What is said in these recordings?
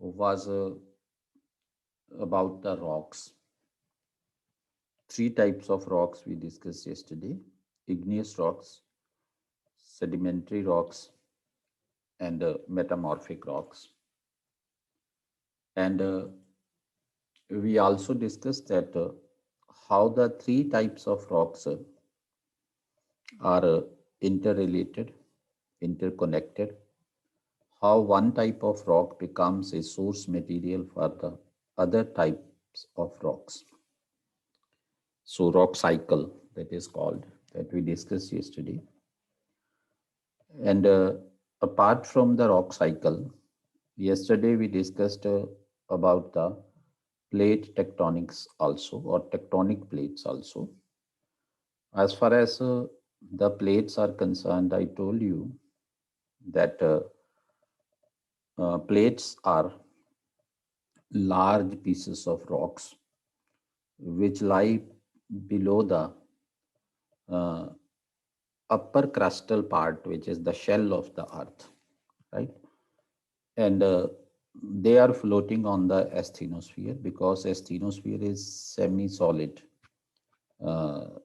was about the rocks. Three types of rocks we discussed yesterday: igneous rocks, sedimentary rocks, and metamorphic rocks. And we also discussed that how the three types of rocks are interrelated, interconnected, how one type of rock becomes a source material for the other types of rocks. So rock cycle, that is called, that we discussed yesterday. And apart from the rock cycle, yesterday we discussed about the plate tectonics also, or tectonic plates also. As far as the plates are concerned, I told you that plates are large pieces of rocks which lie below the uh, upper crustal part, which is the shell of the earth, right? And they are floating on the asthenosphere, because asthenosphere is semi-solid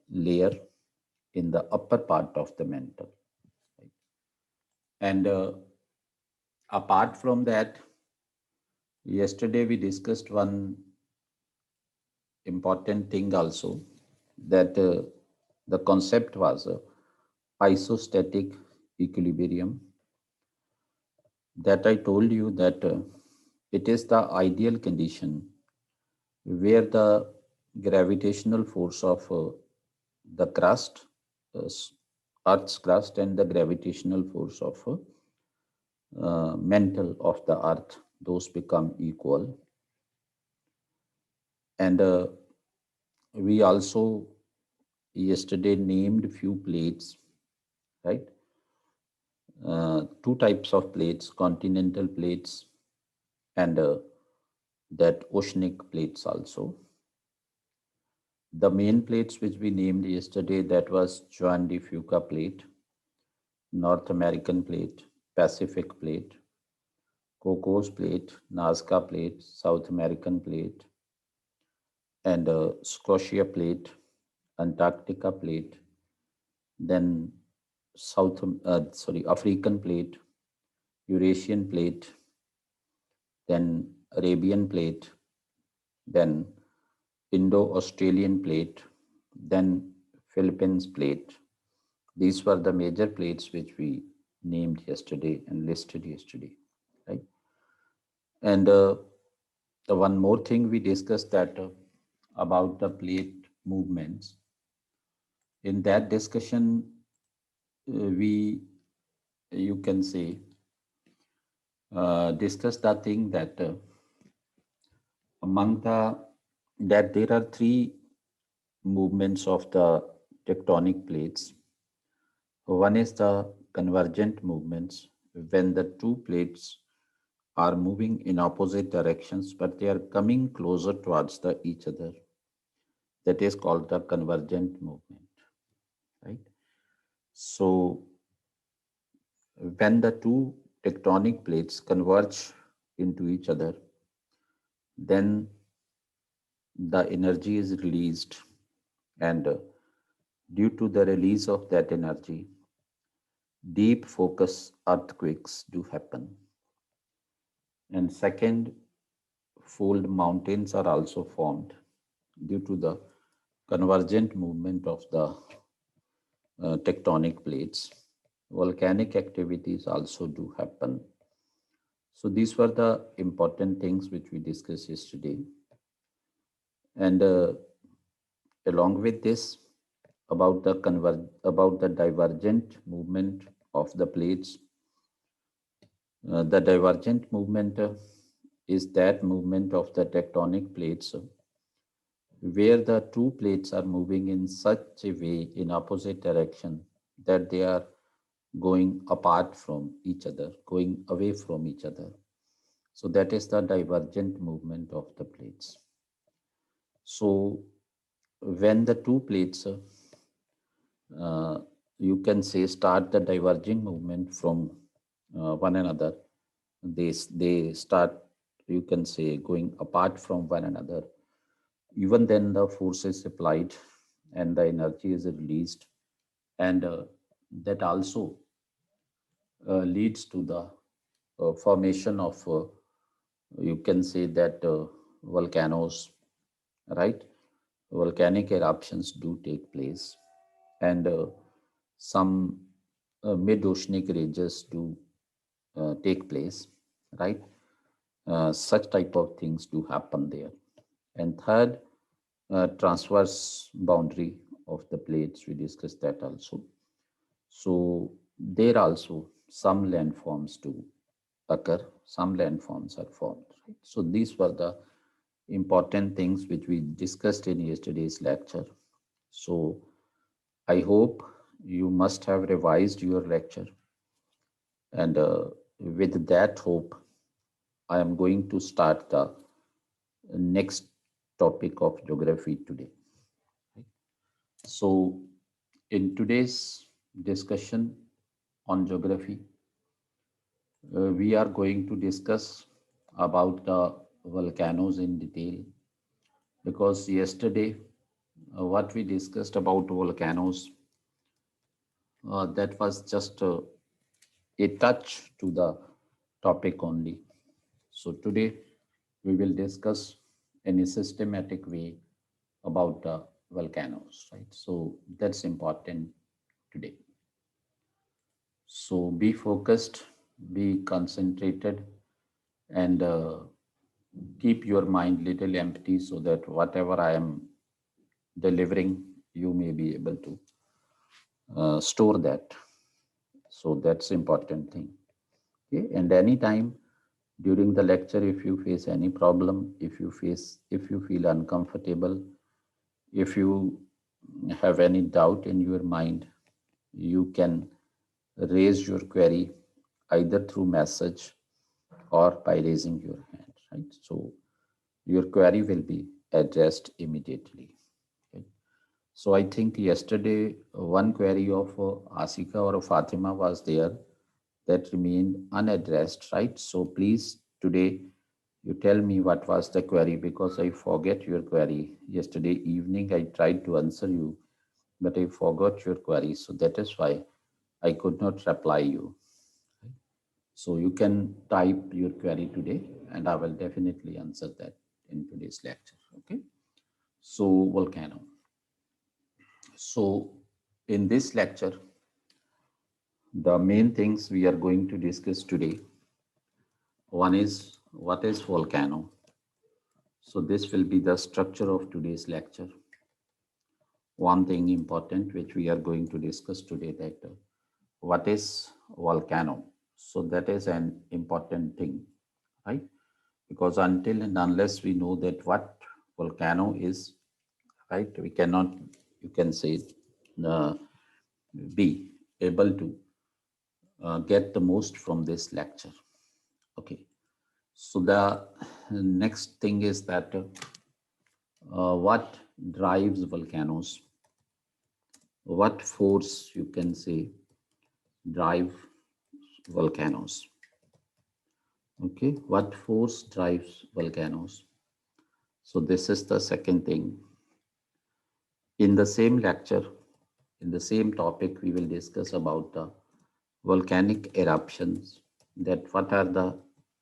layer in the upper part of the mantle. Right? And apart from that, yesterday we discussed one important thing also, that the concept was isostatic equilibrium, that I told you that it is the ideal condition where the gravitational force of the crust, uh, s- Earth's crust, and the gravitational force of mantle of the Earth, those become equal. And we also yesterday named few plates, right? Two types of plates: continental plates and that oceanic plates also. The main plates which we named yesterday, that was Juan de Fuca plate, North American plate, Pacific plate, Cocos plate, Nazca plate, South American plate, and Scotia plate, Antarctica plate, then African plate, Eurasian plate, then Arabian plate, then Indo-Australian plate, then Philippines plate. These were the major plates which we named yesterday and listed yesterday, right? And the one more thing we discussed, that about the plate movements. In that discussion, we, you can say, discussed the thing that among the that there are three movements of the tectonic plates. One is the convergent movements, when the two plates are moving in opposite directions, but they are coming closer towards the each other. That is called the convergent movement, right? So when the two tectonic plates converge into each other, then the energy is released, and due to the release of that energy, deep focus earthquakes do happen. And second, fold mountains are also formed due to the convergent movement of the tectonic plates. Volcanic activities also do happen. So these were the important things which we discussed yesterday. And along with this, about the divergent movement of the plates. The divergent movement is that movement of the tectonic plates where the two plates are moving in such a way in opposite direction that they are going apart from each other, going away from each other. So that is the divergent movement of the plates. So when the two plates, you can say, start the diverging movement from one another, they start you can say, going apart from one another, even then the force is applied and the energy is released, and that also leads to the formation of, you can say that, volcanoes, right? Volcanic eruptions do take place, and some mid-oceanic ranges do take place, right? Such type of things do happen there. And third, transverse boundary of the plates, we discussed that also. So there also some landforms do occur, some landforms are formed. Right? So these were the important things which we discussed in yesterday's lecture. So I hope you must have revised your lecture, and with that hope, I am going to start the next topic of geography today. So, in today's discussion on geography, we are going to discuss about the volcanoes in detail, because yesterday what we discussed about volcanoes, that was just a touch to the topic only. So today we will discuss in a systematic way about the volcanoes, right? So that's important today. So be focused, be concentrated, and keep your mind little empty so that whatever I am delivering, you may be able to store that. So that's important thing. Okay, and anytime during the lecture, if you face any problem, if you feel uncomfortable, if you have any doubt in your mind, you can raise your query either through message or by raising your hand, right? So your query will be addressed immediately. Okay. So I think yesterday one query of Asika or Fatima was there that remained unaddressed, right? So please today you tell me what was the query, because I forget your query. Yesterday evening I tried to answer you, but I forgot your query. So that is why I could not reply you. So you can type your query today and I will definitely answer that in today's lecture. Okay. So volcano. So in this lecture, the main things we are going to discuss today, one is what is volcano. So this will be the structure of today's lecture. One thing important which we are going to discuss today, that what is volcano. So that is an important thing, right? Because until and unless we know that what volcano is, right, we cannot, you can say, uh, be able to get the most from this lecture. Okay. So the next thing is that what drives volcanoes? What force, you can say, drive volcanoes? Okay, what force drives volcanoes? So this is the second thing. In the same lecture, in the same topic, we will discuss about the volcanic eruptions. That what are the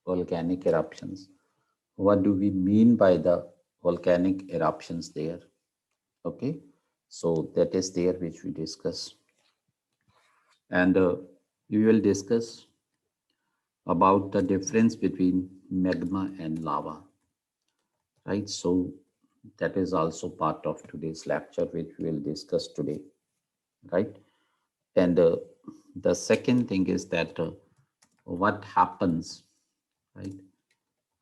volcanic eruptions? What do we mean by the volcanic eruptions there? Okay, so that is there which we discuss. And we will discuss about the difference between magma and lava, right? So that is also part of today's lecture which we will discuss today, right? And the second thing is that what happens, right,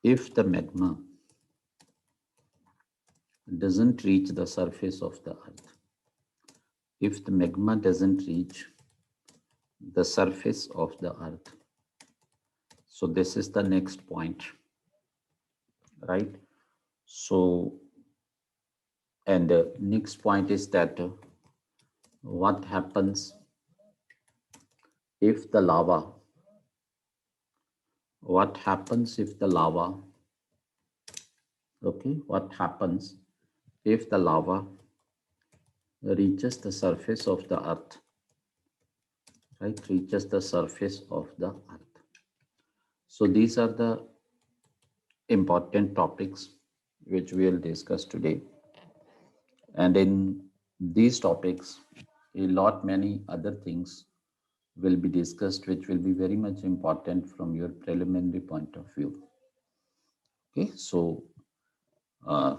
if the magma doesn't reach the surface of the earth. If the magma doesn't reach the surface of the earth. So this is the next point, right? So, and next point is that what happens if the lava, what happens if the lava Okay, what happens if the lava reaches the surface of the earth, right? Reaches the surface of the earth. So these are the important topics which we will discuss today. And in these topics, a lot many other things will be discussed, which will be very much important from your preliminary point of view. Okay, so uh,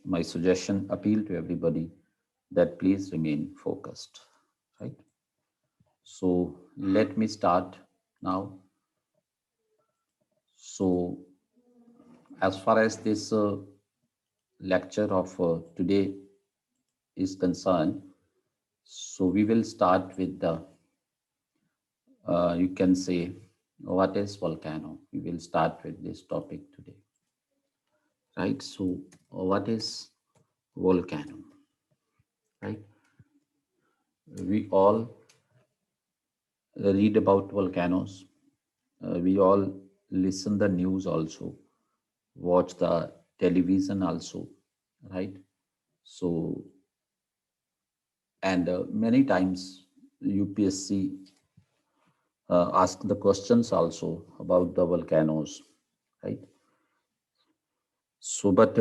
my suggestion, appeal to everybody that please remain focused, right? So let me start now. So as far as this lecture of today is concerned, so we will start with the, you can say, what is volcano? We will start with this topic today, right? So what is volcano, right? We all read about volcanoes. We all listen the news also, watch the television also, right? So, and many times UPSC ask the questions also about the volcanoes, right? So, but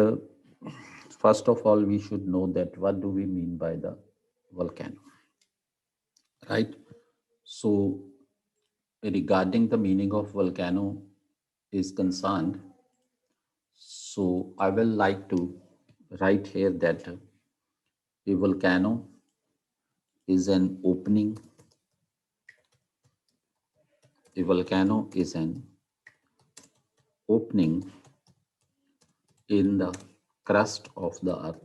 first of all, we should know that what do we mean by the volcano, right? So, regarding the meaning of volcano is concerned, so I will like to write here that a volcano is an opening. A volcano is an opening in the crust of the earth,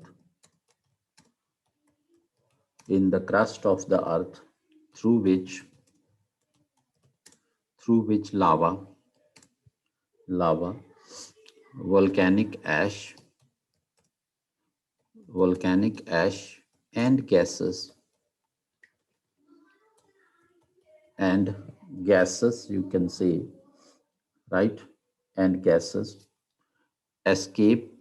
in the crust of the earth, through which lava, volcanic ash, and and gases, you can say, right, and gases escape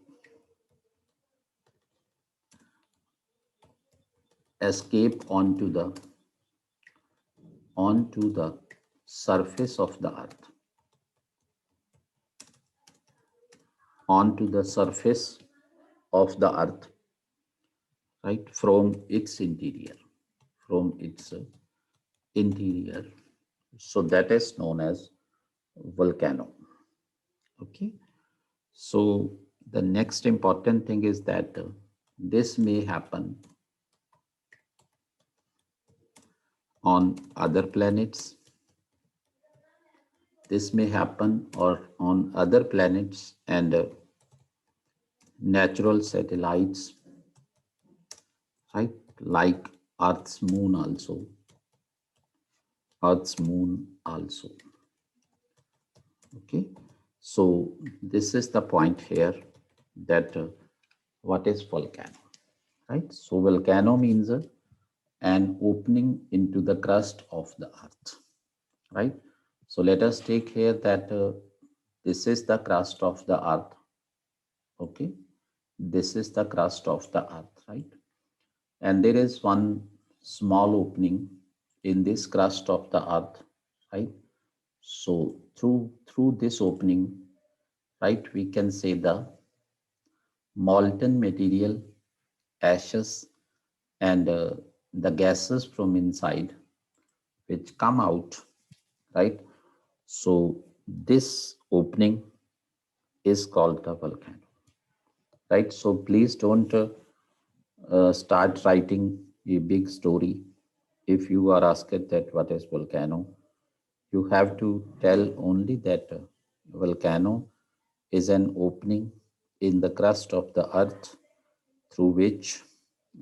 onto the surface of the earth, onto the surface of the earth, right, from its interior, from its interior. So that is known as volcano. Okay. So the next important thing is that this may happen on other planets. This may happen or on other planets and natural satellites, right? Like Earth's moon also. Earth's moon also. Okay. So this is the point here that what is volcano, right? So volcano means an opening into the crust of the earth, right? So let us take here that this is the crust of the earth. Okay. This is the crust of the earth, right? And there is one small opening in this crust of the earth, right? So through this opening, right, we can say the molten material, ashes, and the gases from inside which come out, right? So this opening is called the volcano, right? So please don't start writing a big story. If you are asked that what is volcano, you have to tell only that volcano is an opening in the crust of the earth through which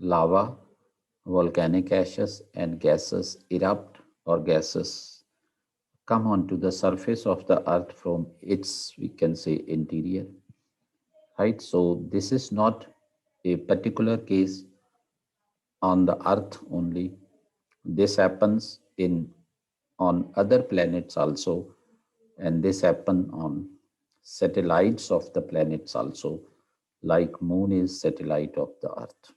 lava, volcanic ashes, and gases erupt, or gases come onto the surface of the earth from its, we can say, interior, right? So this is not a particular case on the earth only. This happens in on other planets also, and this happen on satellites of the planets also, like moon is satellite of the earth.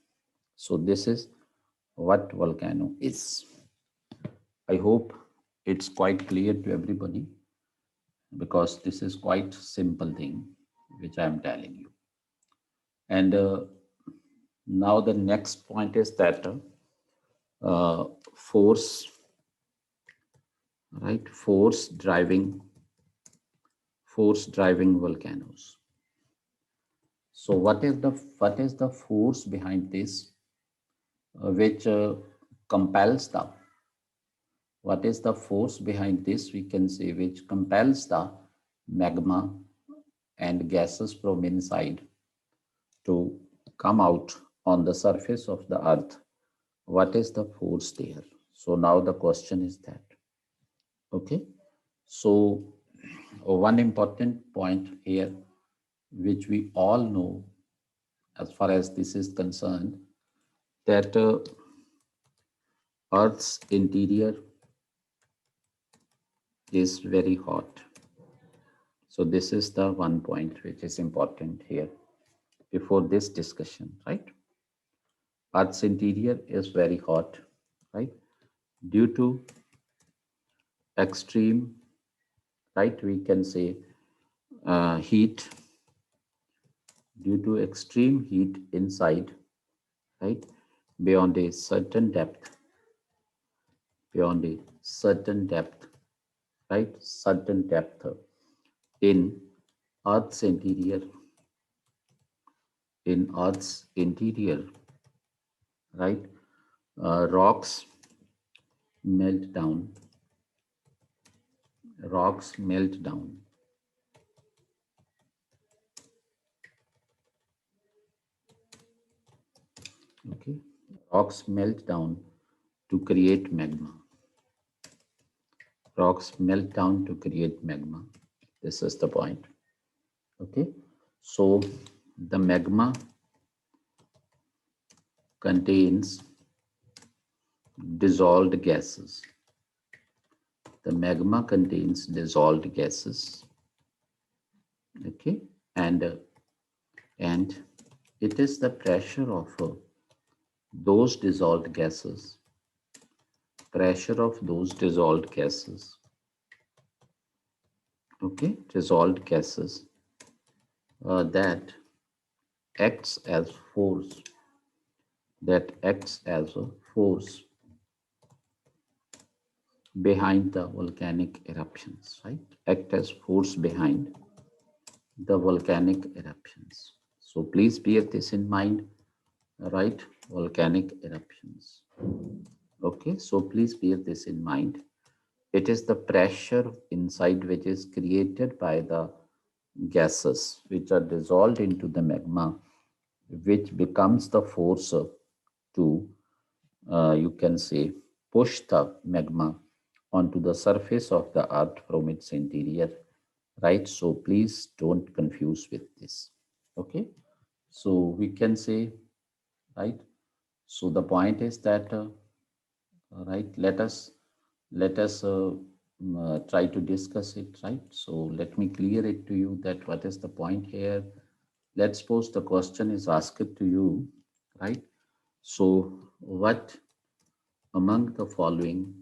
So this is what volcano is. I hope it's quite clear to everybody, because this is quite simple thing which I am telling you. And now the next point is that force, right? Force driving volcanoes. So what is the force behind this, which compels the, what is the force behind this, we can say, which compels the magma and gases from inside to come out on the surface of the earth? What is the force there? So now the question is that, okay, so one important point here, which we all know as far as this is concerned, that earth's interior is very hot. So this is the one point which is important here before this discussion, right? Earth's interior is very hot, right? Due to extreme, right, we can say heat, due to extreme heat inside, right, beyond a certain depth, beyond a certain depth, right, certain depth in Earth's interior, in Earth's interior, right, rocks melt down, rocks melt down, okay, rocks melt down to create magma, rocks melt down to create magma. This is the point, okay. So the magma contains dissolved gases. The magma contains dissolved gases, okay, and it is the pressure of those dissolved gases, pressure of those dissolved gases, okay, dissolved gases, that acts as force, that acts as a force behind the volcanic eruptions, right? Act as force behind the volcanic eruptions. So please bear this in mind, right? Volcanic eruptions. Okay, so please bear this in mind. It is the pressure inside which is created by the gases which are dissolved into the magma, which becomes the force to, you can say, push the magma onto the surface of the earth from its interior, right? So please don't confuse with this, okay. So we can say, right, so the point is that right, let us try to discuss it, right? So let me clear it to you that what is the point here. Let's suppose the question is asked to you, right? So what among the following,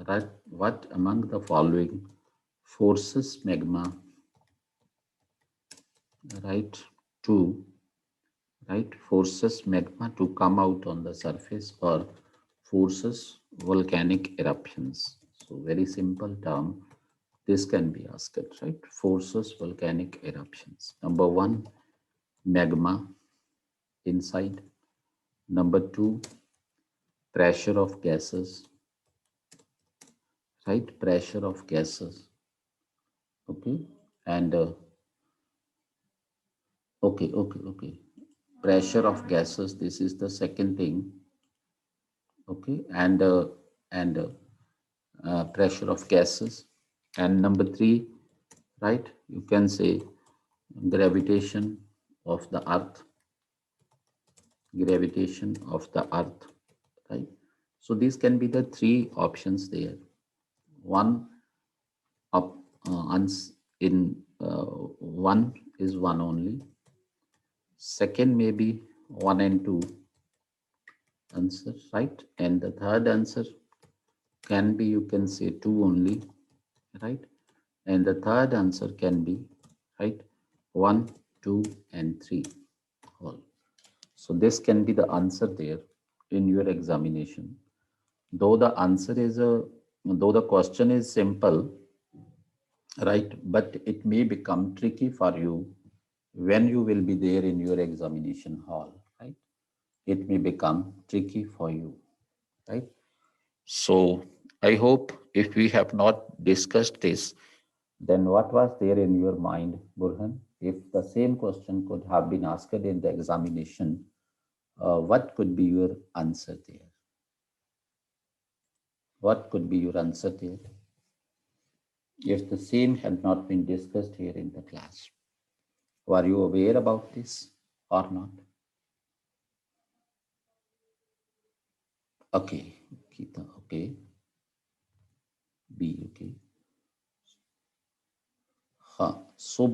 right, what among the following forces magma, right, to, right, forces magma to come out on the surface, or forces volcanic eruptions? So very simple term, this can be asked, right? Forces volcanic eruptions. Number one, magma inside. Number two, pressure of gases, right? Pressure of gases, okay. And okay, pressure of gases, this is the second thing, okay. And pressure of gases. And number three, right, you can say gravitation of the earth, gravitation of the earth, right? So these can be the three options there. One up in one is one only. Second may be 1 and 2 answer, right? And the third answer can be, you can say 2 only, right? And the third answer can be, right, 1, 2, and 3 all. So this can be the answer there in your examination. Though the answer is though the question is simple, right, but it may become tricky for you when you will be there in your examination hall, right? It may become tricky for you, right? So I hope if we have not discussed this, then what was there in your mind, Burhan? If the same question could have been asked in the examination, what could be your answer there? What could be your answer there if the same had not been discussed here in the class? Were you aware about this or not? Okay, Geeta, okay, B, okay. Huh. So,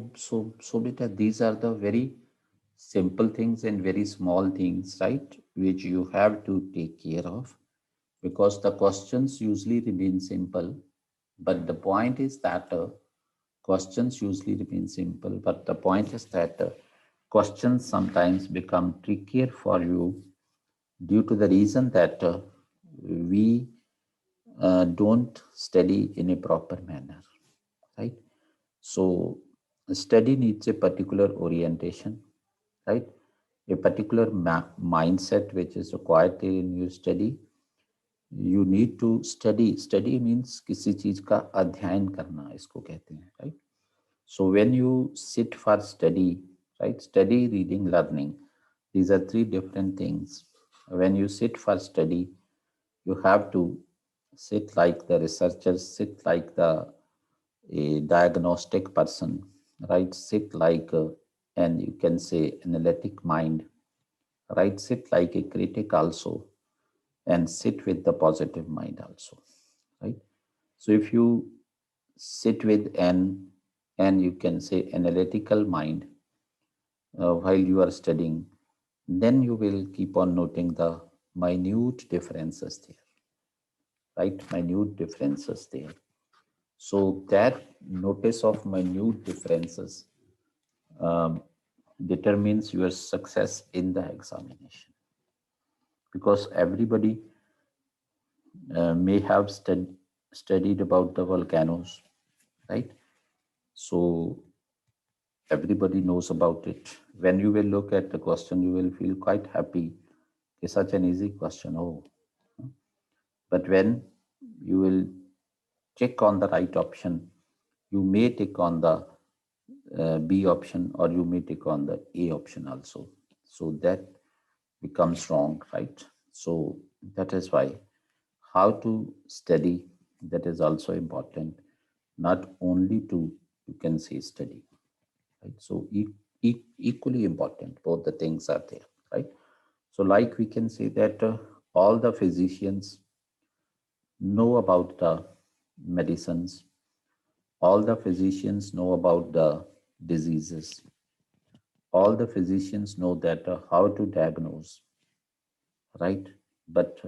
beta, these are the very simple things and very small things, right, which you have to take care of because the questions usually remain simple. But the point is that questions usually remain simple, but the point is that questions sometimes become trickier for you due to the reason that we don't study in a proper manner, right? So, study needs a particular orientation, right? A particular mindset which is required in your study. You need to study. Study means किसी चीज का अध्ययन करना इसको कहते हैं, right? So when you sit for study, right? Study, reading, learning. These are three different things. When you sit for study, you have to sit like the researchers, sit like the a diagnostic person, right? Sit like and you can say analytic mind, right? Sit like a critic also, and sit with the positive mind also, right? So if you sit with an and you can say analytical mind while you are studying, then you will keep on noting the minute differences there, right? Minute differences there. So that notice of minute differences um, determines your success in the examination because everybody may have studied about the volcanoes, right? So everybody knows about it. When you will look at the question, you will feel quite happy. It's such an easy question. Oh, but when you will check on the right option, you may take on the B option or you may take on the A option also. So that becomes wrong, right? So that is why how to study, that is also important, not only to, you can say, study, right? So equally important, both the things are there, right? So like we can say that all the physicians know about the medicines, all the physicians know about the diseases, all the physicians know that how to diagnose, right? But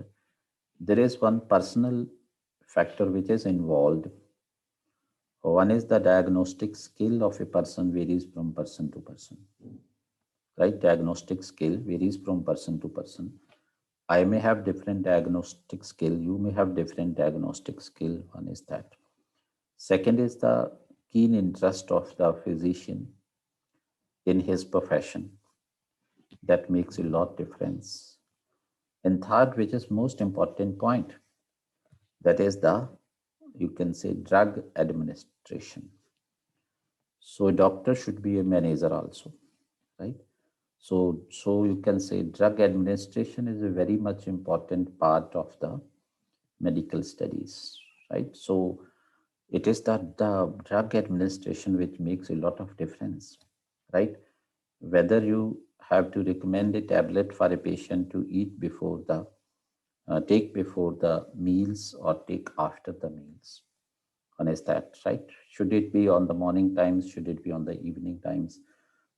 there is one personal factor which is involved. One is the diagnostic skill of a person varies from person to person, right? Diagnostic skill varies from person to person. I may have different diagnostic skill, you may have different diagnostic skill. One is that. Second is the keen interest of the physician in his profession. That makes a lot difference. And third, which is most important point, that is the, you can say, drug administration. So a doctor should be a manager also, right? So you can say drug administration is a very much important part of the medical studies, right? So it is the drug administration which makes a lot of difference, right? Whether you have to recommend a tablet for a patient to eat before the take before the meals or take after the meals, One is that, right? Should it be on the morning times? Should it be on the evening times?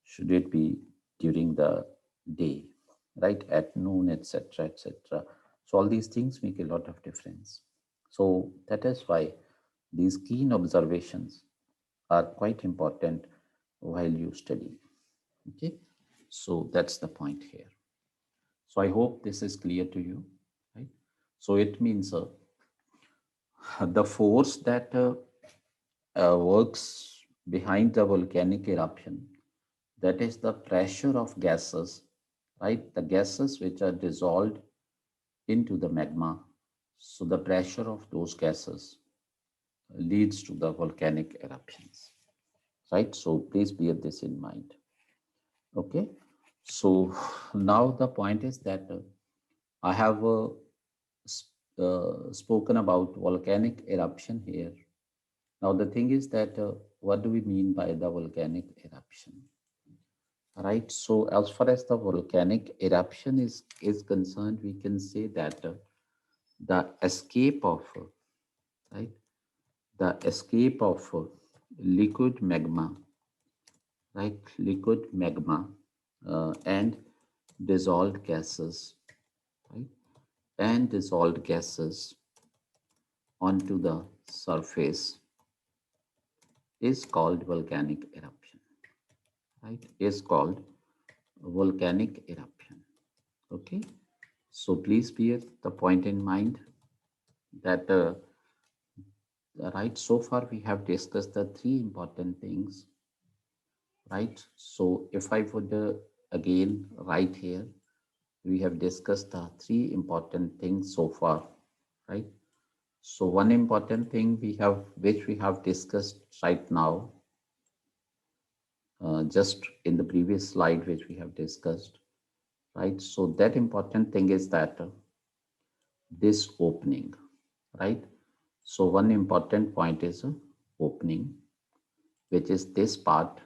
Should it be during the day, right? At noon, etc., etc. So all these things make a lot of difference. So that is why these keen observations are quite important while you study. Okay, so that's the point here. So I hope this is clear to you, right? So it means the force that works behind the volcanic eruption, that is the pressure of gases, right? The gases which are dissolved into the magma. So the pressure of those gases leads to the volcanic eruptions, right? So please bear this in mind. Okay. So now the point is that I have spoken about volcanic eruption here. Now the thing is that what do we mean by the volcanic eruption? Right. So as far as the volcanic eruption is concerned, we can say that the escape of right the escape of liquid magma, right? Liquid magma and dissolved gases, right? And dissolved gases onto the surface is called volcanic eruption, right? Is called volcanic eruption. Okay. So please bear the point in mind that right, so far we have discussed the three important things, right? So if I would again write here, we have discussed the three important things so far, right? So one important thing which we have discussed right now, just in the previous slide which we have discussed, right? So that important thing is that this opening, right? So one important point is opening, which is this part.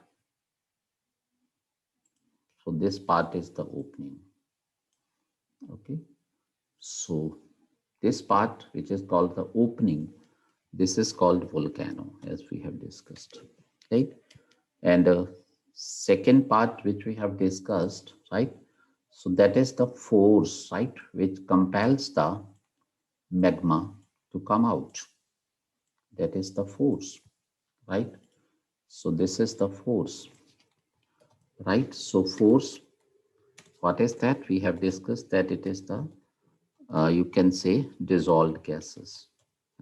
So this part is the opening. Okay. So this part, which is called the opening, this is called volcano, as we have discussed, right? And second part, which we have discussed, right? So that is the force, right, which compels the magma to come out. That is the force, right? So this is the force, right? So force, what is that? We have discussed that it is the, you can say, dissolved gases,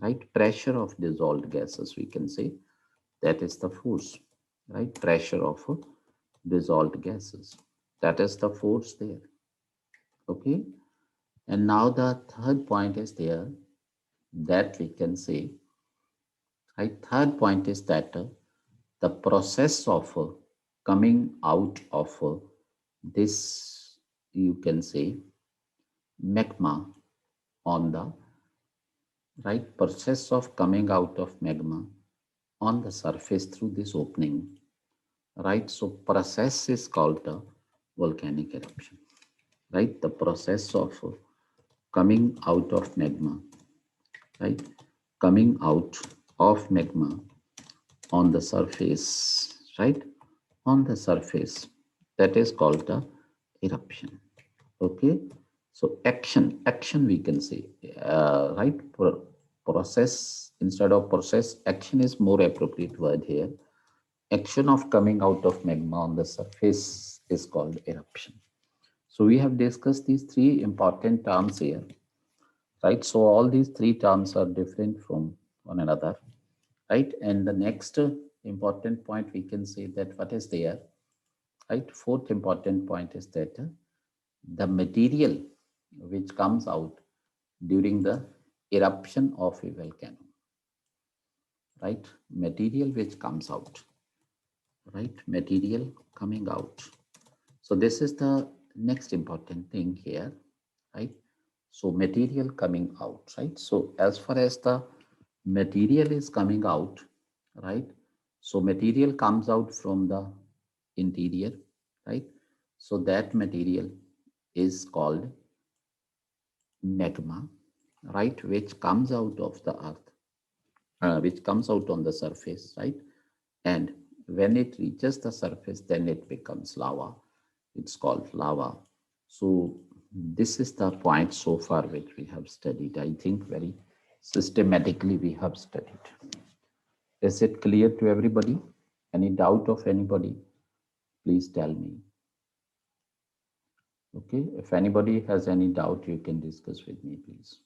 right? Pressure of dissolved gases, we can say, that is the force, right? Pressure of dissolved gases. That is the force there, okay? And now the third point is there that we can say, right? Third point is that the process of coming out of this, you can say, magma on the right process of coming out of magma on the surface through this opening, right? So process is called the volcanic eruption, right? The process of coming out of magma, right? Coming out of magma on the surface, right? On the surface, that is called the eruption. Okay. So action we can say, right? Process, instead of process, action is more appropriate word here. Action of coming out of magma on the surface is called eruption. So we have discussed these three important terms here, right? So all these three terms are different from one another, right? And the next important point we can say that what is there, right? Fourth important point is that the material which comes out during the eruption of a volcano, right? Material which comes out, right? Material coming out. So this is the next important thing here, right? So material coming out, right? So as far as the material is coming out, right? So material comes out from the interior, right? So that material is called magma, right? Which comes out of the earth, which comes out on the surface, right? And when it reaches the surface, then it becomes lava. It's called lava. So this is the point so far which we have studied. I think very systematically we have studied. Is it clear to everybody? Any doubt of anybody? Please tell me. Okay, if anybody has any doubt, you can discuss with me, please.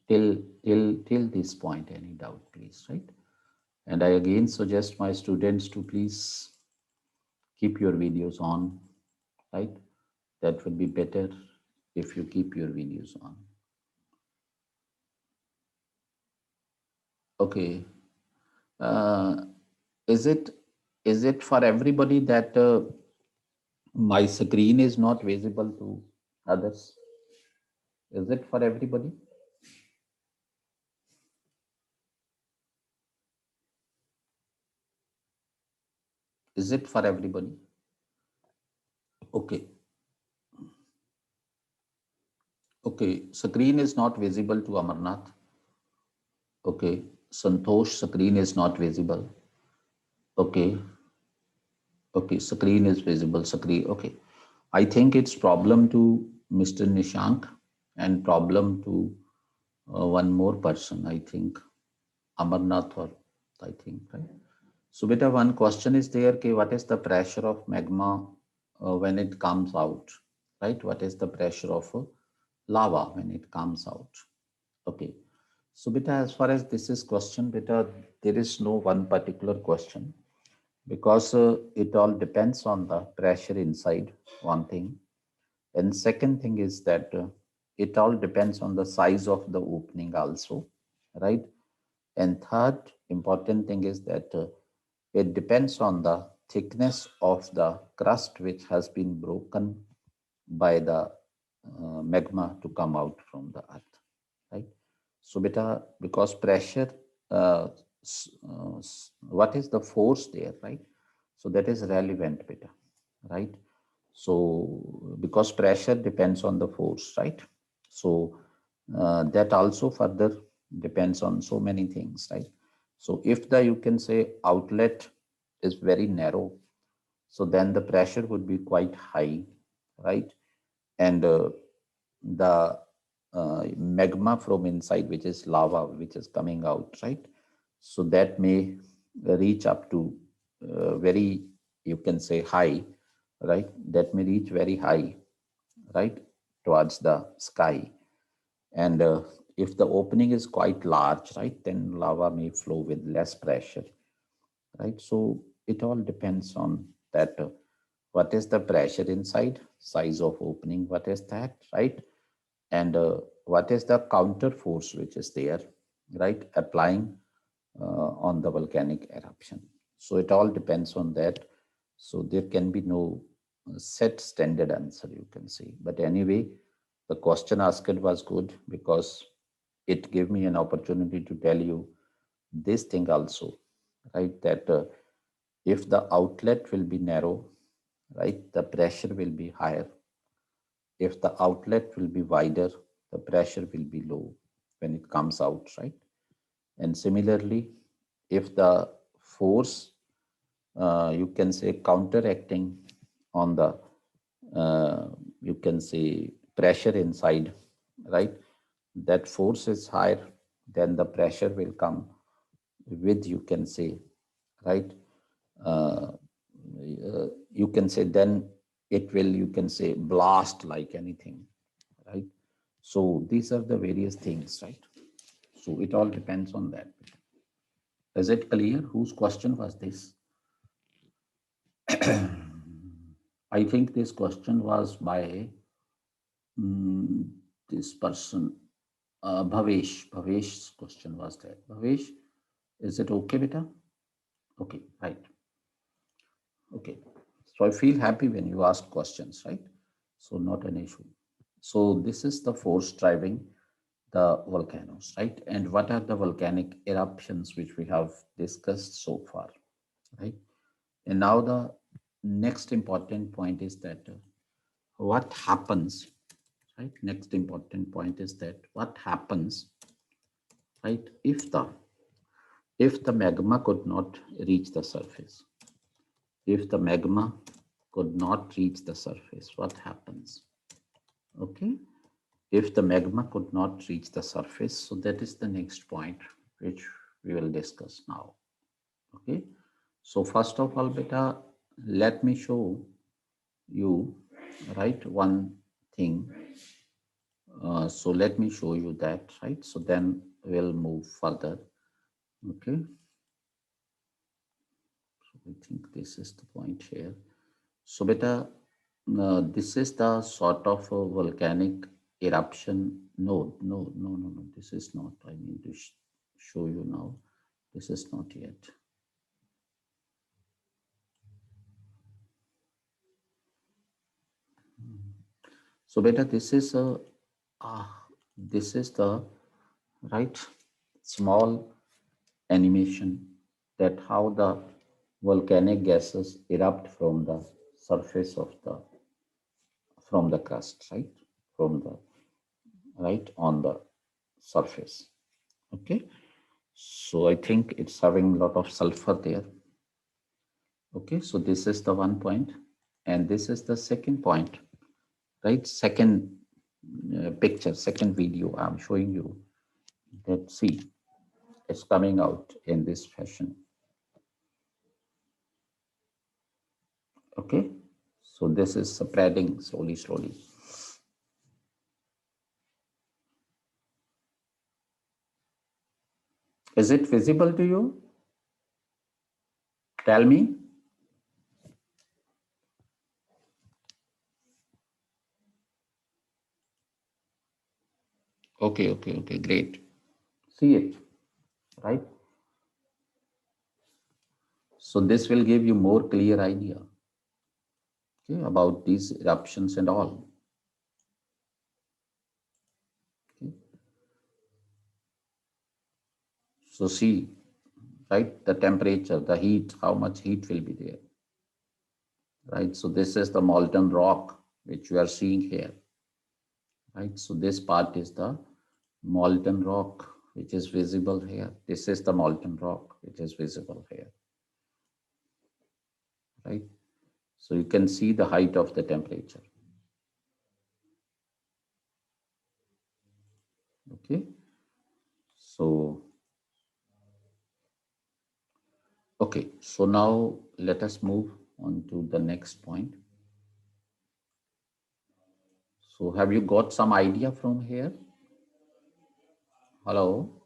Till this point, any doubt, please, right? And I again suggest my students to please keep your videos on, right? That would be better if you keep your videos on. Okay. Uh, is it for everybody that my screen is not visible to others? Is it for everybody? Is it for everybody? Okay. Okay. Screen is not visible to Amarnath. Okay. Santosh, screen is not visible. Okay. Okay. Screen is visible. Screen. Okay. I think it's problem to Mr. Nishank and problem to one more person, I think, Amarnath or I think, right? So, beta, one question is there, okay, what is the pressure of magma when it comes out, right? What is the pressure of lava when it comes out? Okay. So, beta, as far as this is question, beta, there is no one particular question because it all depends on the pressure inside, one thing. And second thing is that it all depends on the size of the opening also, right? And third important thing is that it depends on the thickness of the crust which has been broken by the magma to come out from the earth, right? So beta, because pressure, what is the force there, right? So that is relevant, beta, right? So because pressure depends on the force, right? So that also further depends on so many things, right? So if the, you can say, outlet is very narrow, so then the pressure would be quite high, right? And the magma from inside, which is lava, which is coming out, right? So that may reach up to very, you can say, high, right? That may reach very high, right, towards the sky. And if the opening is quite large, right, then lava may flow with less pressure, right? So it all depends on that. What is the pressure inside, size of opening, what is that, right? And what is the counter force which is there, right, applying on the volcanic eruption. So it all depends on that. So there can be no set standard answer, you can say. But anyway, the question asked was good because it gave me an opportunity to tell you this thing also, right? That if the outlet will be narrow, right, the pressure will be higher. If the outlet will be wider, the pressure will be low when it comes out, right? And similarly, if the force, you can say, counteracting on the, you can say, pressure inside, right? That force is higher, then the pressure will come with, you can say, right? Uh, you can say then it will, you can say, blast like anything, right? So these are the various things, right? So it all depends on that. Is it clear? Whose question was this? I think this question was by this person, Bhavesh. Bhavesh's question was that. Bhavesh, is it okay, beta? Okay, right. Okay. So I feel happy when you ask questions, right? So not an issue. So this is the force driving the volcanoes, right? And what are the volcanic eruptions which we have discussed so far, right? And now the next important point is that what happens, right? Next important point is that what happens right? If the magma could not reach the surface, if the magma could not reach the surface, what happens? Okay, if the magma could not reach the surface, so that is the next point which we will discuss now. Okay, so first of all, beta, let me show you, right, one thing. So let me show you that, right? So then we'll move further. Okay, so I think this is the point here. So beta, this is the sort of a volcanic eruption. No. This is not. I need to show you now. This is not yet. So beta, this is a this is the right small animation that how the volcanic gases erupt from the surface of the from the crust, right? From the right on the surface. Okay. So I think it's having a lot of sulfur there. Okay, so this is the one point, and this is the second point, right? Second picture, second video I'm showing you that see, it's coming out in this fashion. Okay, so this is spreading slowly. Is it visible to you? Tell me. Okay, great. See it, right? So this will give you more clear idea, okay, about these eruptions and all. Okay. So see, right, the temperature, the heat, how much heat will be there, right? So this is the molten rock which you are seeing here, right? So this part is the molten rock which is visible here. This is the molten rock which is visible here, right? So you can see the height of the temperature. Okay, so okay, so now let us move on to the next point. So have you got some idea from here? Hello,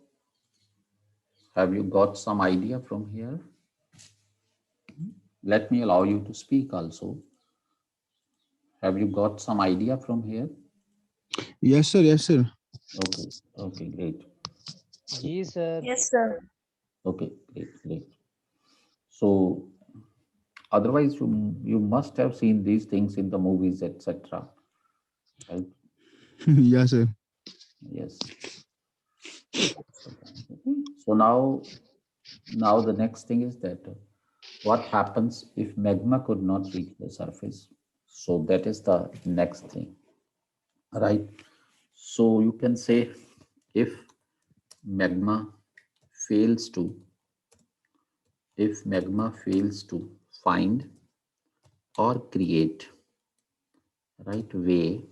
have you got some idea from here? Let me allow you to speak also. Have you got some idea from here? Yes, sir. Yes, sir. Okay, great. Yes, sir. Yes, sir. Okay, great. So otherwise you must have seen these things in the movies, etc. Right? Yes, sir. Yes. Okay. So now the next thing is that what happens if magma could not reach the surface? So that is the next thing, right? So you can say if magma fails to if magma fails to find or create right way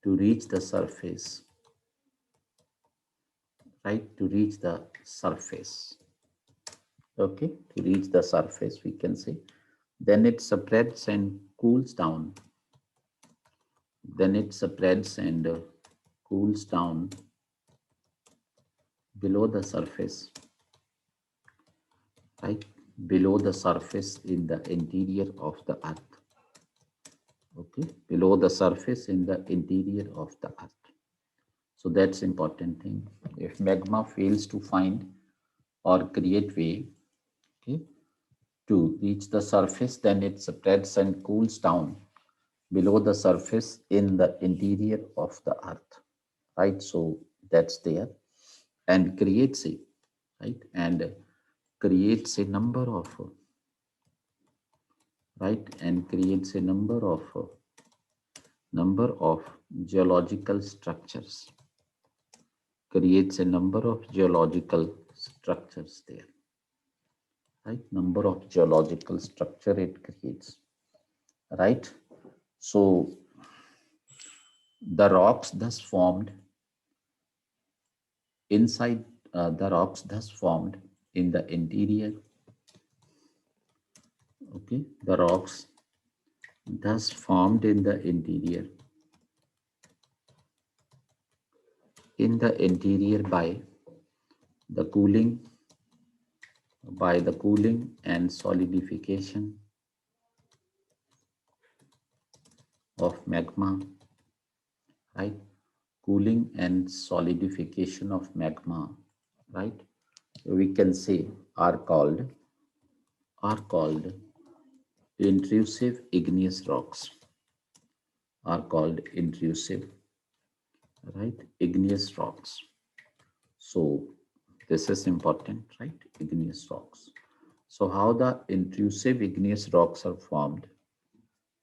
to reach the surface, right, to reach the surface, okay, to reach the surface, we can say, then it spreads and cools down, then it spreads and cools down below the surface, right, below the surface in the interior of the earth, okay, below the surface in the interior of the earth. So that's important thing. If magma fails to find or create way, okay, to reach the surface, then it spreads and cools down below the surface in the interior of the earth, right? So that's there, and creates a right and creates a number of right and creates a number of geological structures, creates a number of geological structures there, right? Number of geological structure it creates, right? So the rocks thus formed inside the rocks thus formed in the interior, okay, the rocks thus formed in the interior the cooling by the cooling and solidification of magma, right? Cooling and solidification of magma, right? We can say are called intrusive igneous rocks, are called intrusive, right? Igneous rocks. So this is important, right? Igneous rocks. So how the intrusive igneous rocks are formed?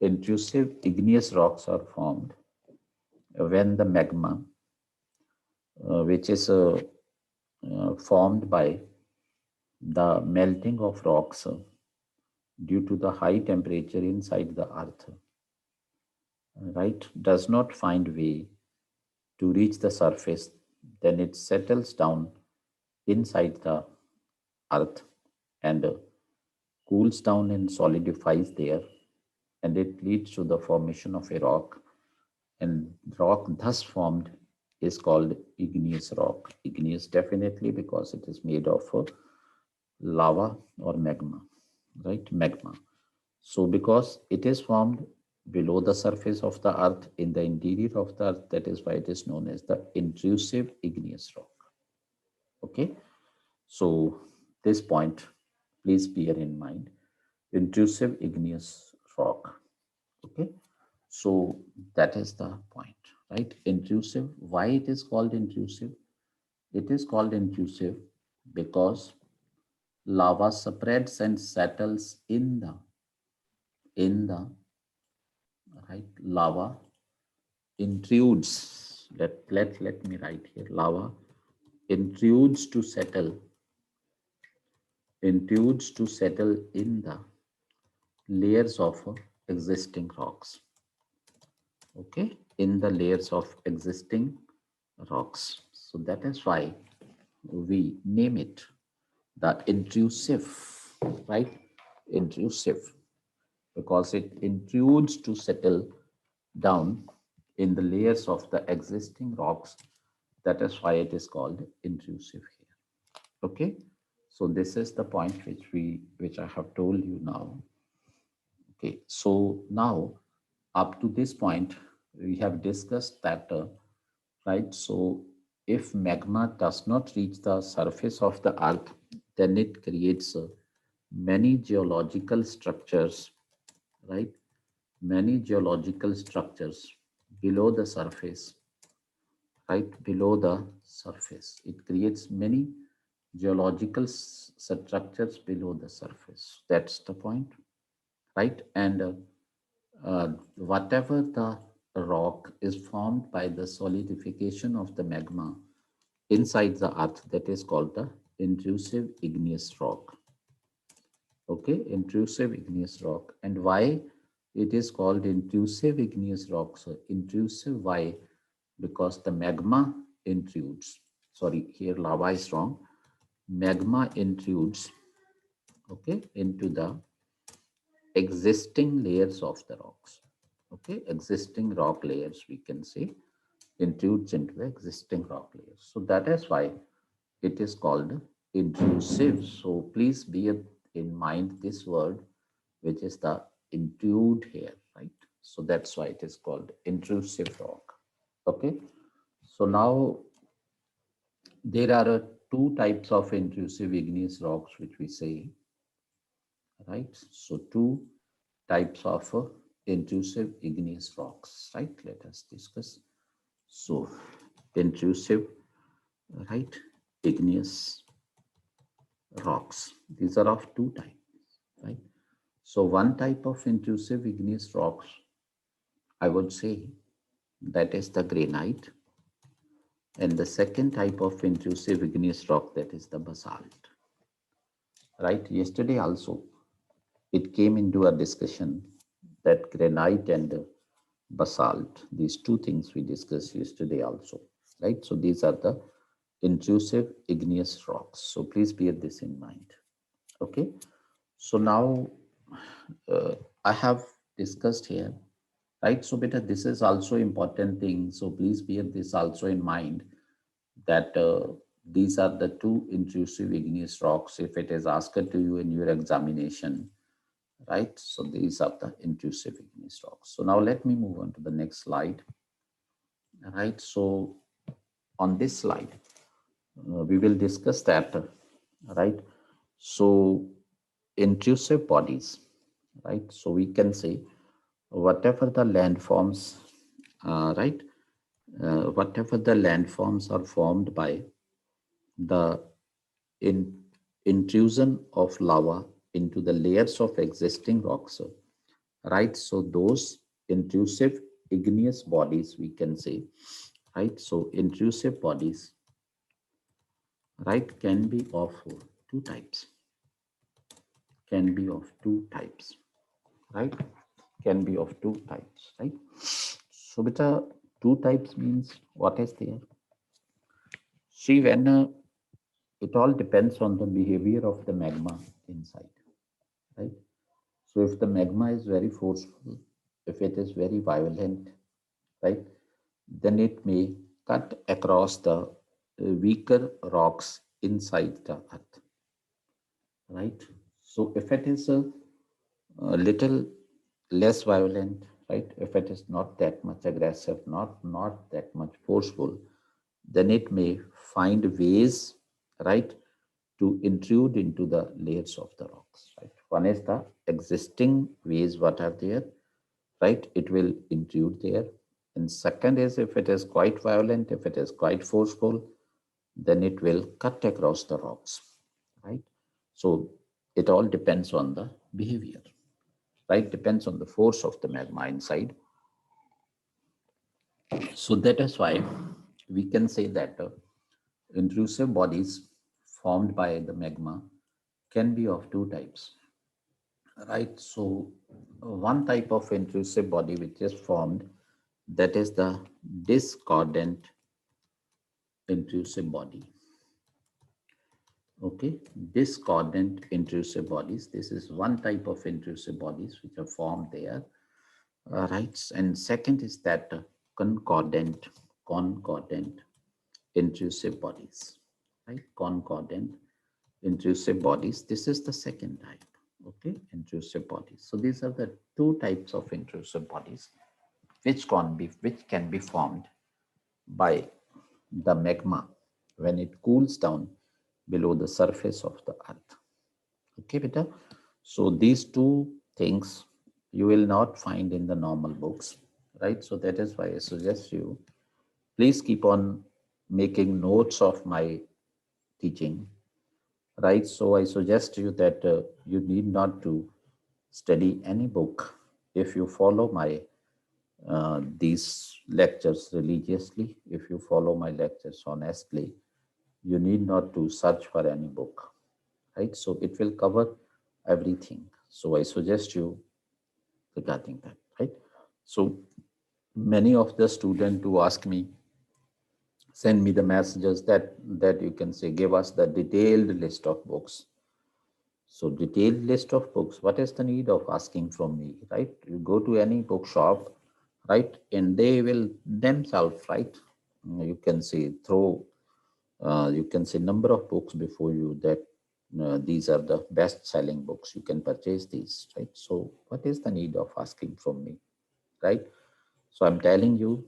Intrusive igneous rocks are formed when the magma, which is formed by the melting of rocks due to the high temperature inside the earth, right, does not find way to reach the surface, then it settles down inside the earth and cools down and solidifies there, and it leads to the formation of a rock, and rock thus formed is called igneous rock. Igneous definitely because it is made of lava or magma, right? Magma. So because it is formed below the surface of the earth in the interior of the earth, that is why it is known as the intrusive igneous rock. Okay, so this point please bear in mind, intrusive igneous rock. Okay, so that is the point, right? Intrusive. Why it is called intrusive? It is called intrusive because lava spreads and settles in the right, lava intrudes. Let me write here. Lava intrudes to settle in the layers of existing rocks. Okay, in the layers of existing rocks. So that is why we name it the intrusive, right? Intrusive, because it intrudes to settle down in the layers of the existing rocks. That is why it is called intrusive here. Okay, so this is the point which I have told you now. Okay, so now up to this point we have discussed that, right? So if magma does not reach the surface of the earth, then it creates many geological structures, right? Many geological structures below the surface, right? Below the surface. It creates many geological structures below the surface. That's the point, right? And whatever the rock is formed by the solidification of the magma inside the earth, that is called the intrusive igneous rock. Okay, intrusive igneous rock. And why it is called intrusive igneous rock? So intrusive, why? Because the magma intrudes. Sorry, here lava is wrong. Magma intrudes, okay, into the existing layers of the rocks. Okay, existing rock layers, we can say, intrudes into the existing rock layers. So that is why it is called intrusive. So please bear in mind this word, which is the intrude here, right? So that's why it is called intrusive rock. Okay, so now there are two types of intrusive igneous rocks which we say, right? So two types of intrusive igneous rocks, right? Let us discuss. So intrusive, right, igneous rocks. These are of two types, right? So one type of intrusive igneous rocks, I would say, that is the granite, And the second type of intrusive igneous rock, that is the basalt. Right? Yesterday also, it came into our discussion that granite and basalt, these two things we discussed yesterday also. Right? So these are the intrusive igneous rocks. So please bear this in mind. Okay. So now I have discussed here, right? So beta, this is also important thing. So please bear this also in mind that these are the two intrusive igneous rocks. If it is asked to you in your examination, right? So these are the intrusive igneous rocks. So now let me move on to the next slide, right? So on this slide, we will discuss that, right? So intrusive bodies, right? So we can say whatever the landforms, right? Whatever the landforms are formed by the in, intrusion of lava into the layers of existing rocks, right? So those intrusive igneous bodies, we can say, right? So intrusive bodies, right, can be of two types, can be of two types, right? Can be of two types, right? So beta, two types means what is there? See, when it all depends on the behavior of the magma inside, right? So if the magma is very forceful, if it is very violent, right, then it may cut across the weaker rocks inside the earth, right? So if it is a little less violent, right, if it is not that much aggressive, not that much forceful, then it may find ways, right, to intrude into the layers of the rocks, right? One is the existing ways what are there, right? It will intrude there. And second is if it is quite violent, if it is quite forceful, then it will cut across the rocks, right? So it all depends on the behavior, right? Depends on the force of the magma inside. So that is why we can say that intrusive bodies formed by the magma can be of two types, right? So one type of intrusive body which is formed, that is the discordant intrusive body. Okay, discordant intrusive bodies. This is one type of intrusive bodies which are formed there, right? And second is that concordant intrusive bodies, right? Concordant intrusive bodies. This is the second type. Okay, intrusive bodies. So these are the two types of intrusive bodies which can be formed by the magma when it cools down below the surface of the earth. Okay, beta. So these two things you will not find in the normal books, right? So that is why I suggest you please keep on making notes of my teaching, right? So I suggest you that you need not to study any book if you follow my these lectures religiously. If you follow my lectures honestly, you need not to search for any book, right? So it will cover everything. So I suggest you regarding that, right? So many of the students who ask me, send me the messages that you can say, give us the detailed list of books. So detailed list of books, what is the need of asking from me, right? You go to any bookshop, right, and they will themselves, right? You can say throw, you can say number of books before you that these are the best selling books. You can purchase these, right? So what is the need of asking from me, right? So I'm telling you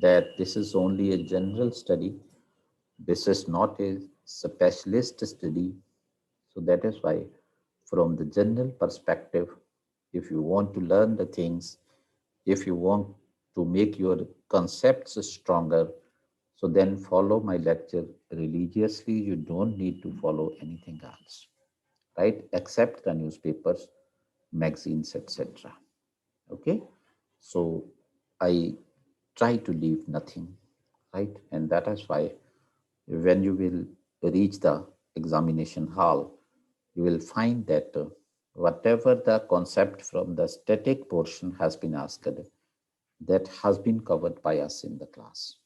that this is only a general study. This is not a specialist study. So that is why, from the general perspective, if you want to learn the things, if you want to make your concepts stronger, so then follow my lecture religiously. You don't need to follow anything else, right? Except the newspapers, magazines, etc. Okay. So I try to leave nothing. right? And that is why when you will reach the examination hall, you will find that whatever the concept from the static portion has been asked, that has been covered by us in the class,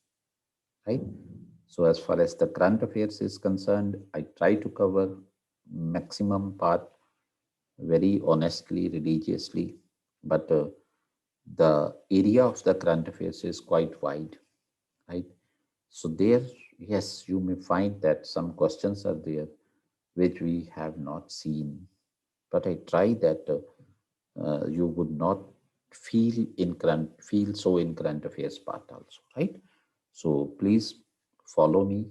right? So as far as the current affairs is concerned, I try to cover maximum part very honestly, religiously, but the area of the current affairs is quite wide, right? So there, yes, you may find that some questions are there which we have not seen, but I try that you would not feel so in current affairs part also, right? So please follow me,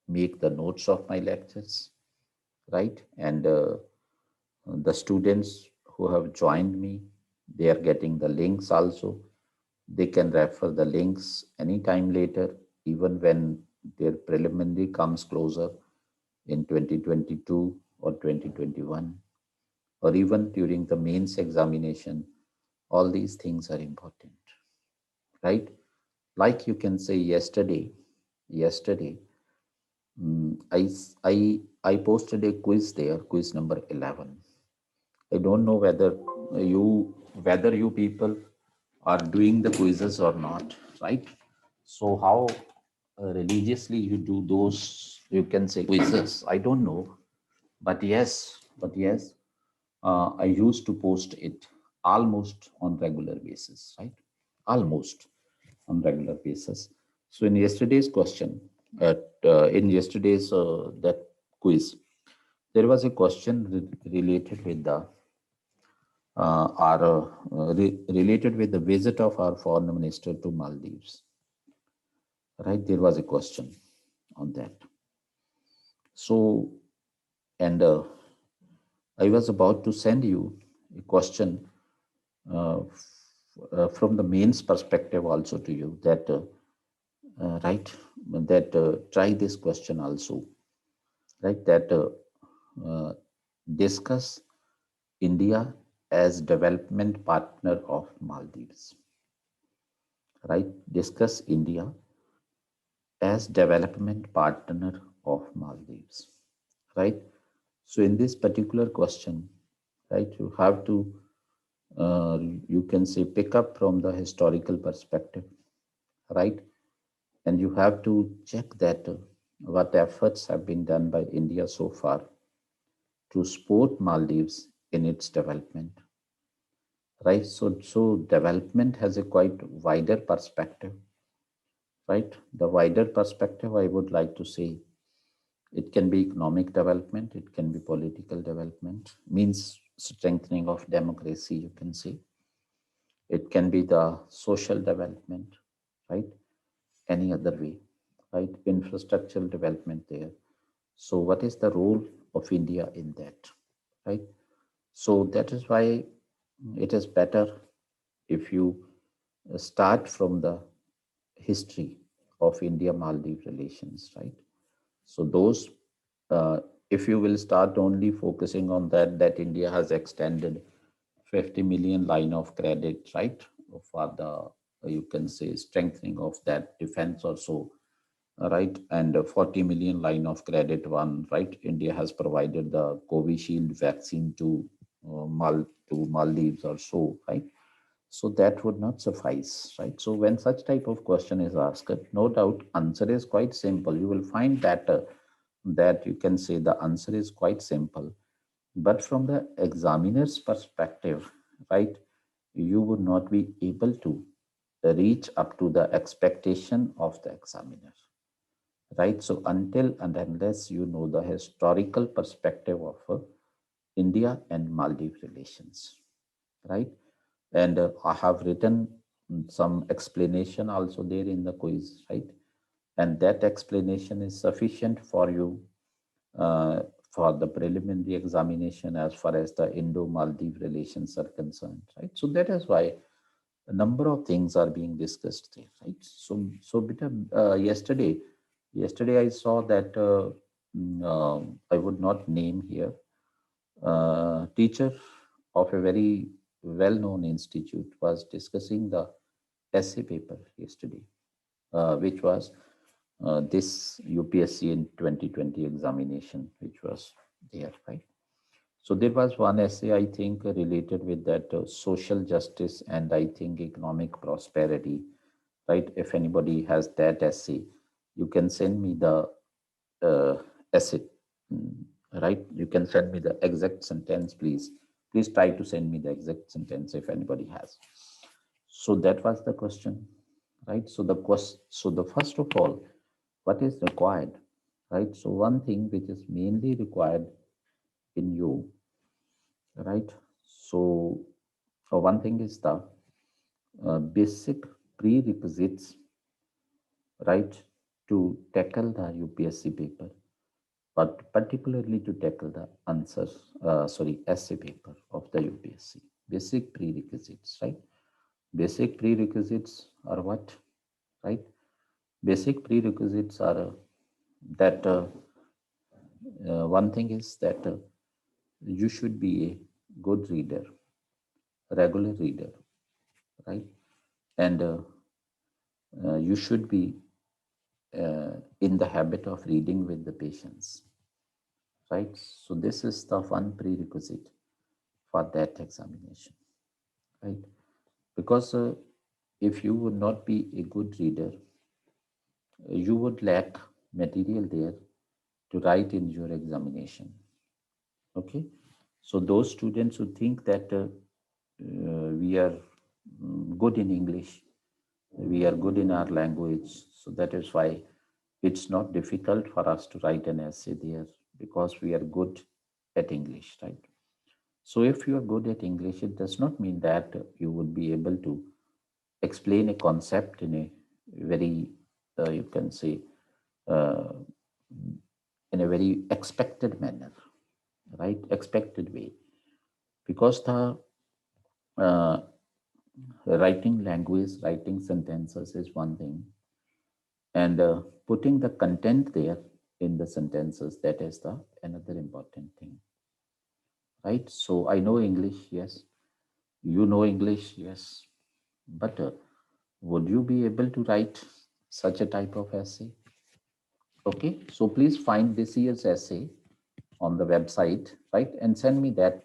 make the notes of my lectures, right? And the students who have joined me, they are getting the links also. They can refer the links anytime later, even when their preliminary comes closer in 2022 or 2021, or even during the mains examination. All these things are important, right? Like you can say yesterday, I posted a quiz there, quiz number 11. I don't know whether you people are doing the quizzes or not, right? So how religiously you do those, you can say quizzes. I don't know, but yes, I used to post it almost on regular basis, right? Almost on regular basis. So in yesterday's question, in yesterday's that quiz, there was a question related with the related with the visit of our foreign minister to Maldives. Right, there was a question on that. So, and I was about to send you a question from the mains perspective also to you that right, that try this question also, right? That uh, discuss India as development partner of Maldives, right? Discuss India as development partner of Maldives, right? So in this particular question, right, you have to, you can say, pick up from the historical perspective, right? And you have to check that what efforts have been done by India so far to support Maldives in its development, right? So development has a quite wider perspective, right? The wider perspective, I would like to say, it can be economic development, it can be political development, means strengthening of democracy, you can say. It can be the social development, right? Any other way, right? Infrastructural development there. So, what is the role of India in that, right? So, that is why it is better if you start from the history of India Maldives relations, right? So those, if you will start only focusing on that India has extended 50 million line of credit, right, for the, you can say, strengthening of that defense or so, right, and 40 million line of credit one, right. India has provided the Covishield vaccine to Maldives or so, right. So that would not suffice, right? So when such type of question is asked, no doubt answer is quite simple. You will find that that you can say the answer is quite simple, but from the examiner's perspective, right, you would not be able to reach up to the expectation of the examiner, right? So until and unless you know the historical perspective of India and Maldives relations, right? And I have written some explanation also there in the quiz, right? And that explanation is sufficient for you uh, for the preliminary examination as far as the Indo-Maldives relations are concerned, right? So that is why a number of things are being discussed there, right? So beta, yesterday I saw that I would not name here, teacher of a very well-known institute was discussing the essay paper yesterday, which was this UPSC in 2020 examination, which was there, right? So there was one essay, I think, related with that social justice and I think economic prosperity, right? If anybody has that essay, you can send me the essay, mm, right? You can send me the exact sentence, please. Please try to send me the exact sentence if anybody has. So that was the question, right? So the first of all, what is required, right? So one thing which is mainly required in you, right? So one thing is the basic prerequisites, right, to tackle the UPSC paper, but particularly to tackle the essay paper of the UPSC. Basic prerequisites, right? Basic prerequisites are what, right? Basic prerequisites are that one thing is that you should be a good reader, regular reader, right? And you should be in the habit of reading with the patients, right? So this is the one prerequisite for that examination, right? Because if you would not be a good reader, you would lack material there to write in your examination. Okay, so those students who think that we are good in English, we are good in our language, so that is why it's not difficult for us to write an essay there because we are good at English, right? So if you are good at English, it does not mean that you would be able to explain a concept in a very, you can say, uh, in a very expected manner, right? Expected way. Because the uh, writing language, writing sentences is one thing, and putting the content there in the sentences, that is the another important thing, right? So I know English, yes. You know English, yes. But would you be able to write such a type of essay? Okay, so please find this year's essay on the website, right? And send me that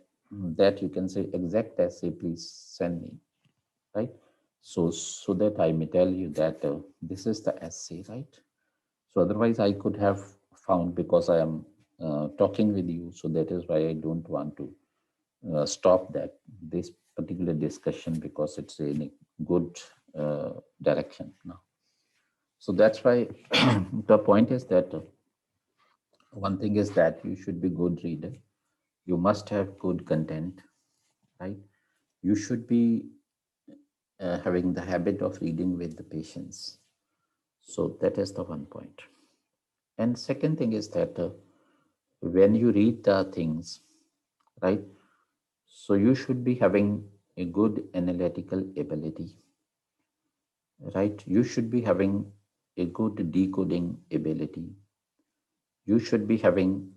you can say exact essay, please send me, right? So that I may tell you that this is the essay, right? So otherwise I could have found, because I am talking with you, so that is why I don't want to stop this particular discussion, because it's in a good direction now. So that's why the point is that one thing is that you should be good reader. You must have good content, right? You should be having the habit of reading with the patients. So that is the one point. And second thing is that when you read the things, right? So you should be having a good analytical ability, right? You should be having a good decoding ability. You should be having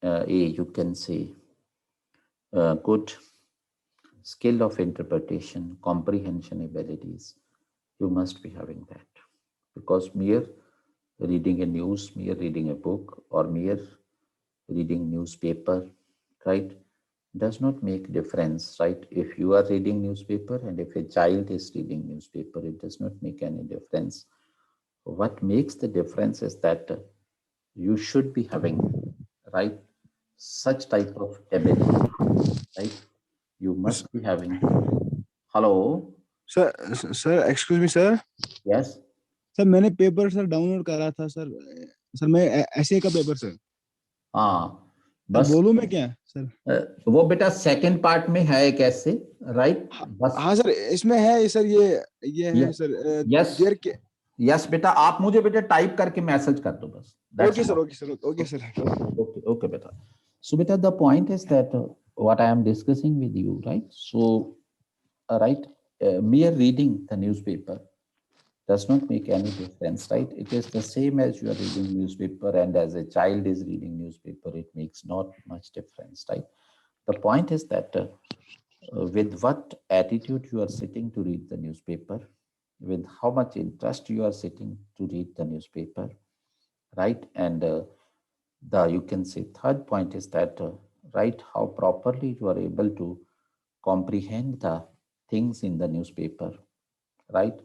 you can say, good skill of interpretation, comprehension abilities. You must be having that, because mere reading a news, mere reading a book, or mere reading newspaper, right, does not make difference, right? If you are reading newspaper and if a child is reading newspaper, it does not make any difference. What makes the difference is that you should be having, right, such type of ability, right? You must be having. Hello. Sir sir excuse me sir Yes. Sir मैंने paper sir download करा था sir sir मैं ऐसे का paper sir हाँ, sir बस बोलूं मैं क्या सर वो बेटा सेकंड पार्ट में है एक ऐसे, राइट? बस हाँ सर इसमें है सर ये है सर यस देर के यस बेटा, आप मुझे बेटा टाइप करके मैसेज कर दो बस. Okay sir okay sir okay sir Okay, okay, beta. So, beta, the point is that what I am discussing with you, right? So, right, mere reading the newspaper does not make any difference, right? It is the same as you are reading newspaper, and as a child is reading newspaper, it makes not much difference, right? The point is that with what attitude you are sitting to read the newspaper, with how much interest you are sitting to read the newspaper, right? And the you can say third point is that right, how properly you are able to comprehend the things in the newspaper, right?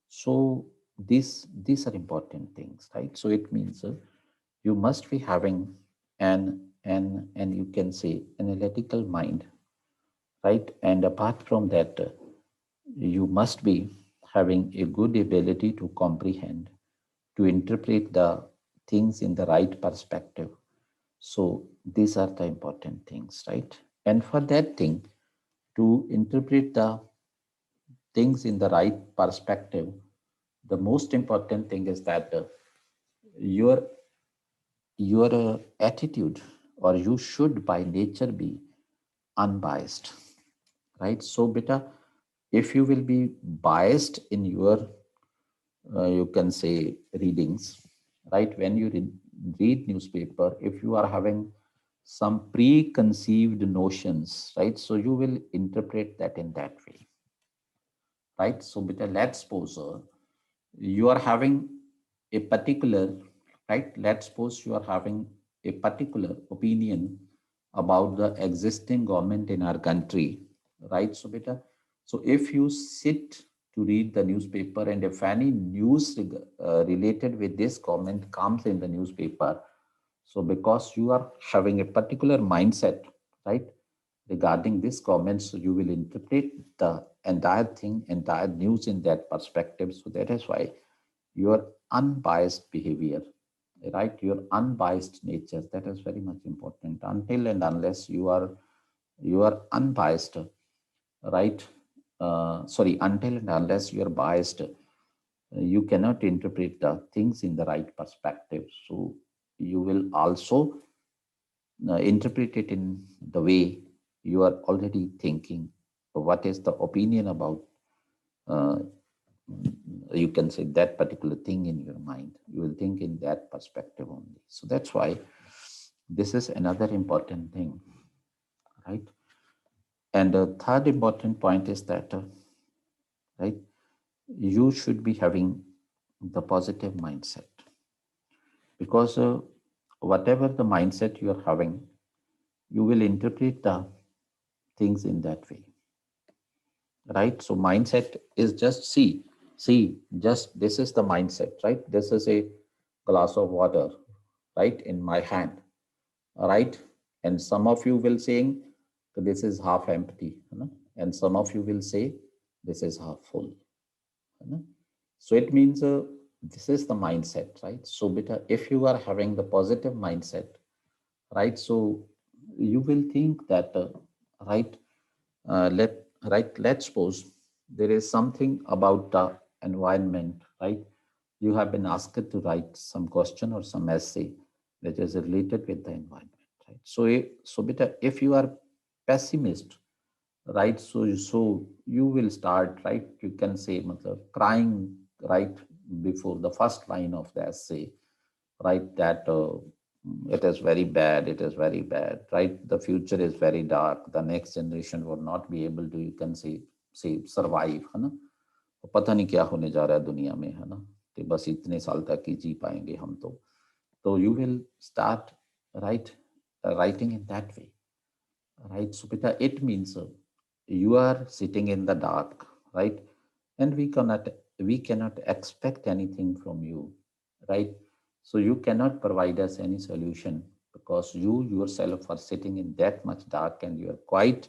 So these are important things, right? So it means you must be having an you can say analytical mind, right? And apart from that, you must be having a good ability to comprehend, to interpret the things in the right perspective. So these are the important things, right? And for that thing, to interpret the things in the right perspective, the most important thing is that your your attitude, or you should by nature be unbiased, right? So beta, if you will be biased in your you can say readings, right? When you read newspaper, if you are having some preconceived notions, right, so you will interpret that in that way, right? So beta, let's suppose you are having a particular, right, let's suppose you are having a particular opinion about the existing government in our country, right? So beta, so if you sit to read the newspaper, and if any news related with this government comes in the newspaper, so because you are having a particular mindset, right, regarding this comment, so you will interpret the entire thing, entire news in that perspective. So that is why your unbiased behavior, right, your unbiased nature, that is very much important. Until and unless you are unbiased, right? Sorry, until and unless you are biased, you cannot interpret the things in the right perspective. So you will also interpret it in the way you are already thinking. What is the opinion about, uh, you can say, that particular thing in your mind? You will think in that perspective only. So that's why this is another important thing, right? And the third important point is that, right, you should be having the positive mindset, because whatever the mindset you are having, you will interpret the things in that way, right? So mindset is just see, just this is the mindset, right? This is a glass of water, right, in my hand, right? And some of you will saying this is half empty, you know? And some of you will say this is half full, you know? So it means this is the mindset, right? So beta, if you are having the positive mindset, right, so you will think that right, let's suppose there is something about the environment, right? You have been asked to write some question or some essay that is related with the environment, right? So so beta, if you are pessimist, right, so you will start, right, you can say matlab, crying right before the first line of the essay, right, that it is very bad, it is very bad, right? The future is very dark, the next generation will not be able to, you can say survive, है ना? तो पता नहीं क्या होने जा रहा है दुनिया में, है ना? कि बस इतने साल तक ही जी पाएंगे हम तो you will start, right, writing in that way, right? So Pita, it means you are sitting in the dark, right? And we cannot expect anything from you, right? So you cannot provide us any solution, because you yourself are sitting in that much dark, and you are quite,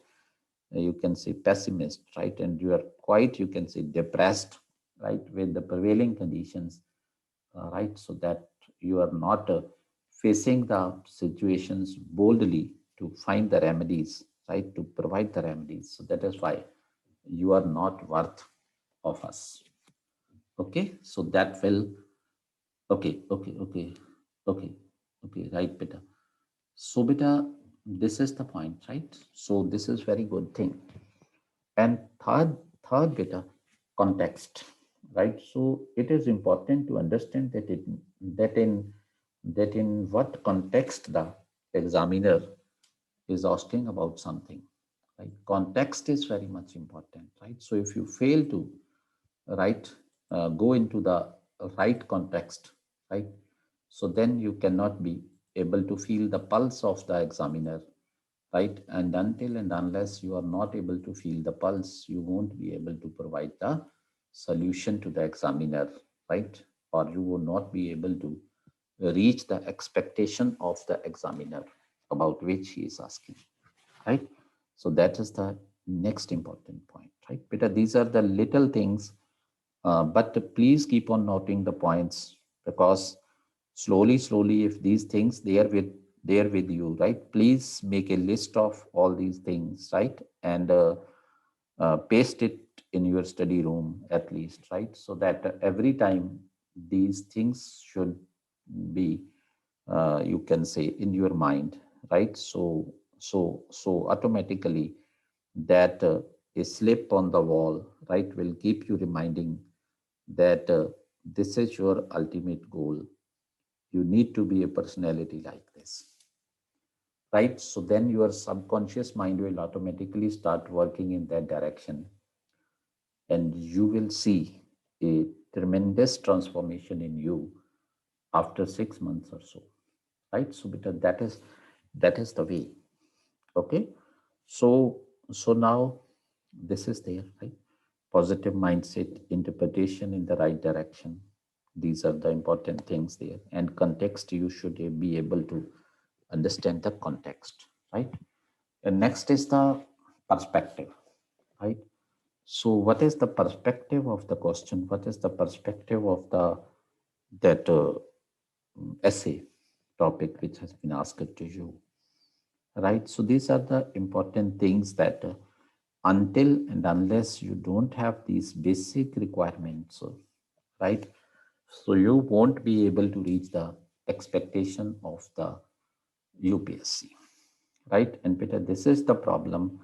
you can say, pessimist, right? And you are quite, you can say, depressed, right, with the prevailing conditions, right? So that you are not facing the situations boldly to find the remedies, right? To provide the remedies. So that is why you are not worth of us. Okay, so that will, okay, right, beta. So beta, this is the point, right? So this is very good thing. And third beta, context, right? So it is important to understand that in what context the examiner is asking about something, right? Context is very much important, right? So if you fail to, right, go into the right context, right? So then you cannot be able to feel the pulse of the examiner, right? And until and unless you are not able to feel the pulse, you won't be able to provide the solution to the examiner, right? Or you will not be able to reach the expectation of the examiner about which he is asking, right? So that is the next important point, right? Because these are the little things, but please keep on noting the points, because slowly, if these things they are with you, right? Please make a list of all these things, right? And paste it in your study room at least, right? So that every time these things should be, you can say, in your mind, right? So automatically that a slip on the wall, right, will keep you reminding that this is your ultimate goal. You need to be a personality like this, right? So then your subconscious mind will automatically start working in that direction, and you will see a tremendous transformation in you after 6 months or so, right? So because that is the way. Okay. So now this is there, right? Positive mindset, interpretation in the right direction. These are the important things there. And context, you should be able to understand the context, right? And next is the perspective, right? So what is the perspective of the question? What is the perspective of the that essay topic which has been asked to you, right? So these are the important things that until and unless you don't have these basic requirements, right? So you won't be able to reach the expectation of the UPSC, right? And Peter, this is the problem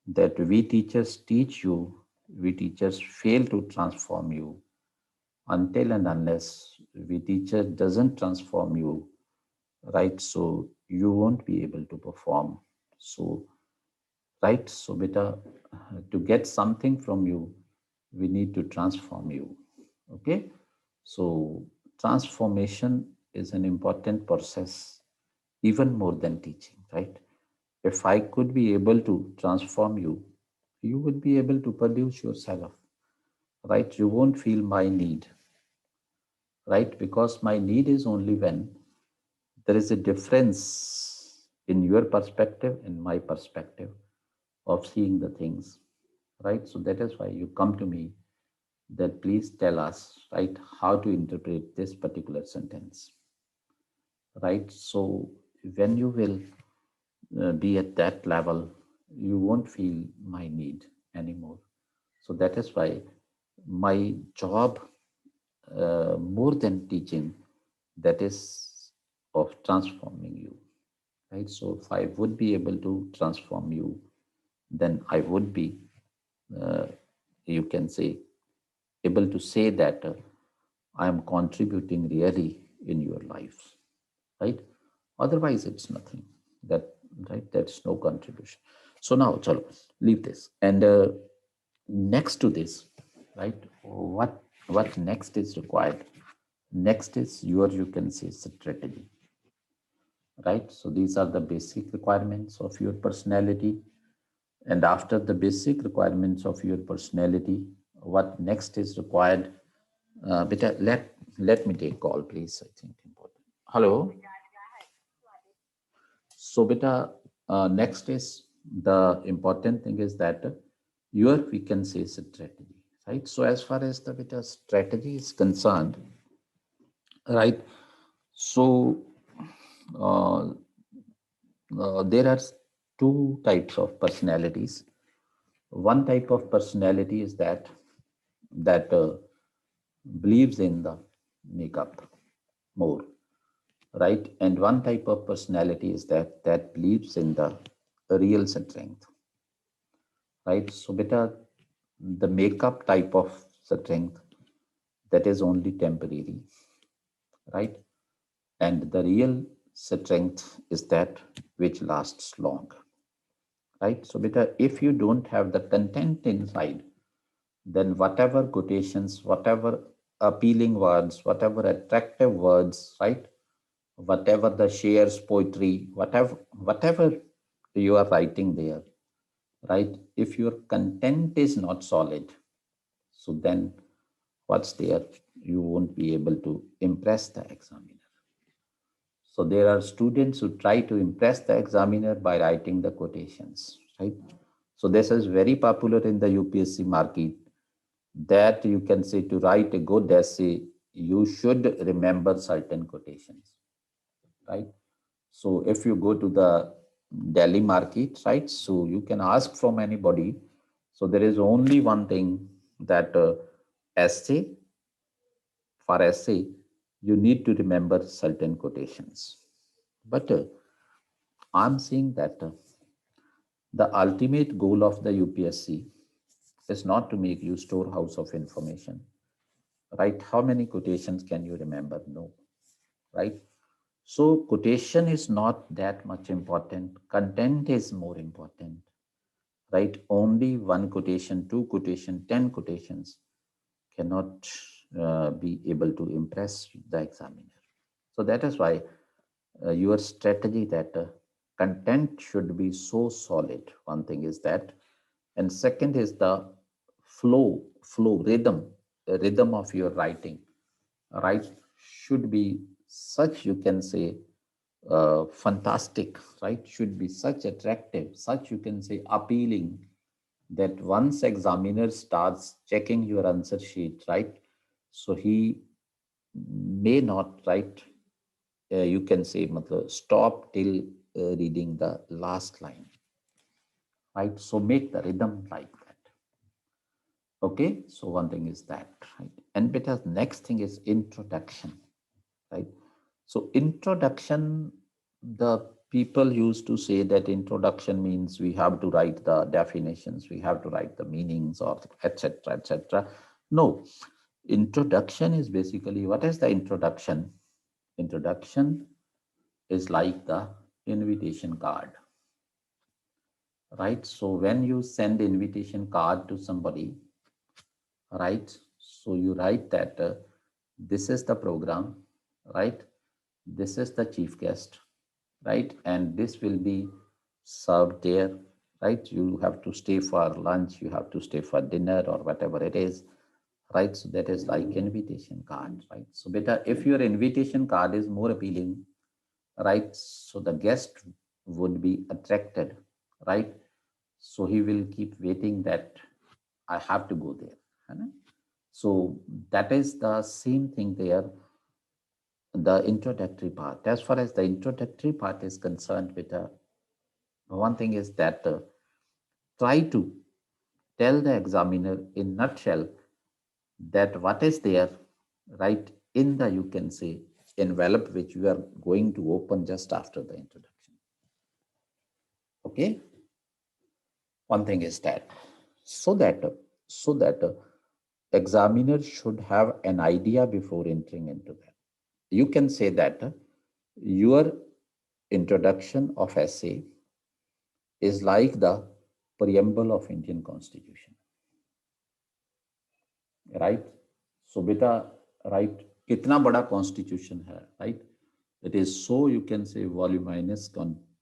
that we teachers teach you, we teachers fail to transform you until and unless we teacher doesn't transform you, right? So you won't be able to perform. So, right? So beta, to get something from you, we need to transform you. Okay. So transformation is an important process, even more than teaching, right? If I could be able to transform you, you would be able to produce yourself, right? You won't feel my need, right? Because my need is only when there is a difference in your perspective and my perspective of seeing the things, right? So that is why you come to me that please tell us, right, how to interpret this particular sentence, right? So when you will be at that level, you won't feel my need anymore. So that is why my job, more than teaching, that is of transforming you, right? So if I would be able to transform you, then I would be, uh, you can say, able to say that I am contributing really in your life, right? Otherwise, it's nothing. That, right? That's no contribution. So now, chalo, leave this. And next to this, right? What next is required? Next is your, you can say, strategy, right? So these are the basic requirements of your personality. And after the basic requirements of your personality, what next is required? Beta, let me take call, please. I think important. Hello. So, beta, next is the important thing is that your, we can say, strategy, right? So as far as the beta strategy is concerned, right? So uh, there are two types of personalities. One type of personality is that believes in the makeup more, right? And one type of personality is that believes in the real strength, right? So beta, the makeup type of strength, that is only temporary, right? And the real strength is that which lasts long, right? So beta, if you don't have the content inside, then whatever quotations, whatever appealing words, whatever attractive words, right? Whatever the shares, poetry, whatever you are writing there, right? If your content is not solid, so then what's there? You won't be able to impress the examiner. So there are students who try to impress the examiner by writing the quotations, right? So this is very popular in the UPSC market, that you can say to write a good essay, you should remember certain quotations, right? So if you go to the Delhi market, right, so you can ask from anybody. So there is only one thing, that essay, for essay, you need to remember certain quotations. But I'm saying that the ultimate goal of the UPSC is not to make you storehouse of information, right? How many quotations can you remember? No, right? So quotation is not that much important. Content is more important, right? Only one quotation, two quotation, 10 quotations cannot be able to impress the examiner. So that is why your strategy, that content should be so solid. One thing is that, and second is the rhythm, the rhythm of your writing, right? Should be such, you can say, fantastic, right? Should be such attractive, such, you can say, appealing, that once examiner starts checking your answer sheet, right? So he may not, right? You can say, matlab, stop till reading the last line, right? So make the rhythm like that. Okay, so one thing is that, right? And beta, next thing is introduction, right? So introduction, the people used to say that introduction means we have to write the definitions, we have to write the meanings, or etc., etc. No, introduction is basically, what is the introduction? Introduction is like the invitation card, right? So when you send invitation card to somebody, right? So you write that this is the program, right? This is the chief guest, right? And this will be served there, right? You have to stay for lunch, you have to stay for dinner, or whatever it is, right? So that is like invitation card, right? So better, if your invitation card is more appealing, right? So the guest would be attracted, right? So he will keep waiting that I have to go there. So that is the same thing there, the introductory part. As far as the introductory part is concerned, with one thing is that try to tell the examiner in nutshell that what is there, right, in the, you can say, envelope which you are going to open just after the introduction. Okay, one thing is that, so that examiner should have an idea before entering into that. You can say that your introduction of essay is like the preamble of Indian Constitution, right? So beta, right, kitna bada constitution hai, right? It is, so you can say, voluminous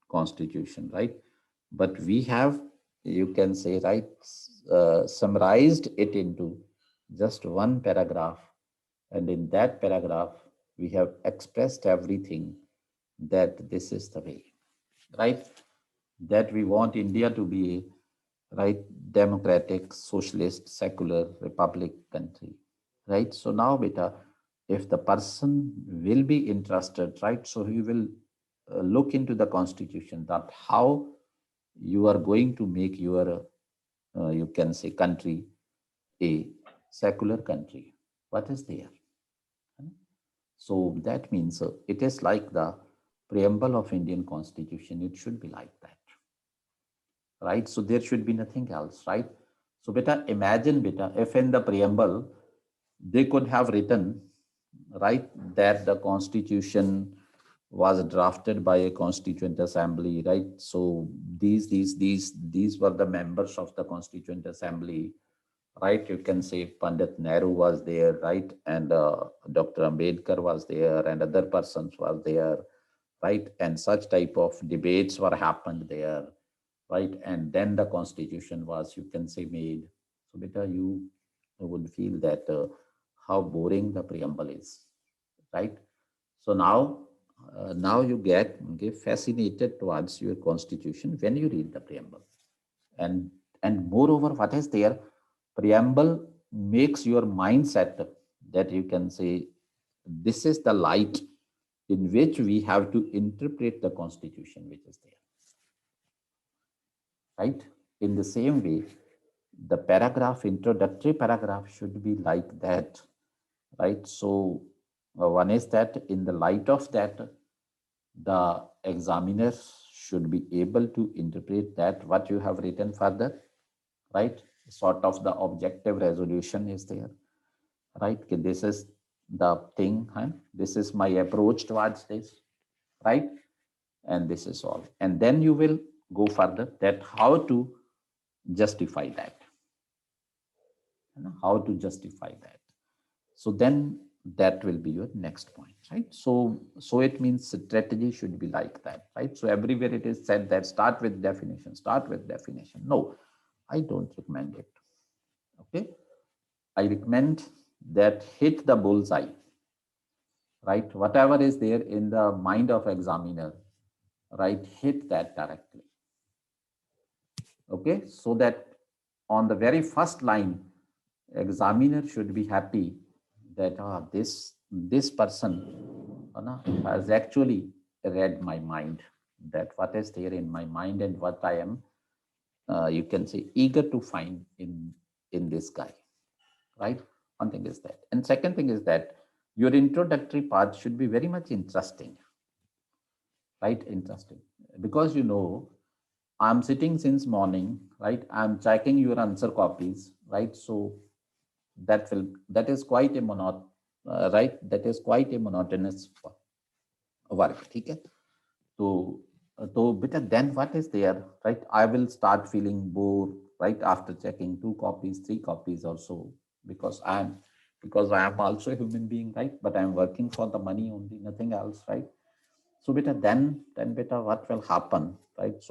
constitution, right? But we have, you can say, right, summarized it into just one paragraph, and in that paragraph we have expressed everything, that this is the way, right? That we want India to be a, right, democratic, socialist, secular republic country, right? So now, beta, if the person will be interested, right, so he will look into the constitution, that how you are going to make your, you can say, country a secular country. What is there? So that means it is like the preamble of Indian Constitution. It should be like that, right? So there should be nothing else, right? So beta, imagine, beta, if in the preamble they could have written, right, that the Constitution was drafted by a Constituent Assembly, right? So these were the members of the Constituent Assembly, right? You can say Pandit Nehru was there, right? And Dr. Ambedkar was there, and other persons was there, right? And such type of debates were happened there, right? And then the constitution was, you can say, made. So beta, you would feel that how boring the preamble is, right? So now you get fascinated towards your constitution when you read the preamble. And moreover, what is there, preamble makes your mindset that you can say this is the light in which we have to interpret the constitution which is there, right? In the same way, the paragraph, introductory paragraph should be like that, right? So one is that in the light of that, the examiner should be able to interpret that what you have written further, right? Sort of the objective resolution is there, right? Okay, this is the thing, huh? This is my approach towards this, right? And this is all. And then you will go further that how to justify that, how to justify that. So then that will be your next point, right? So it means strategy should be like that, right? So everywhere it is said that start with definition, start with definition. No, I don't recommend it. Okay, I recommend that hit the bullseye, right? Whatever is there in the mind of examiner, right? Hit that directly. Okay, so that on the very first line, examiner should be happy that this person has actually read my mind, that what is there in my mind and what I am, you can say, eager to find in this guy, right? One thing is that, and second thing is that your introductory part should be very much interesting, right? Interesting, because I'm sitting since morning, right? I'm checking your answer copies, right? So that is quite a right? That is quite a monotonous work. Okay. So beta, then what is there, right? I will start feeling bored, right? After checking 2 copies, 3 copies or so, because I am also a human being, right? But I'm working for the money only, nothing else, right? So beta, then beta, what will happen, right?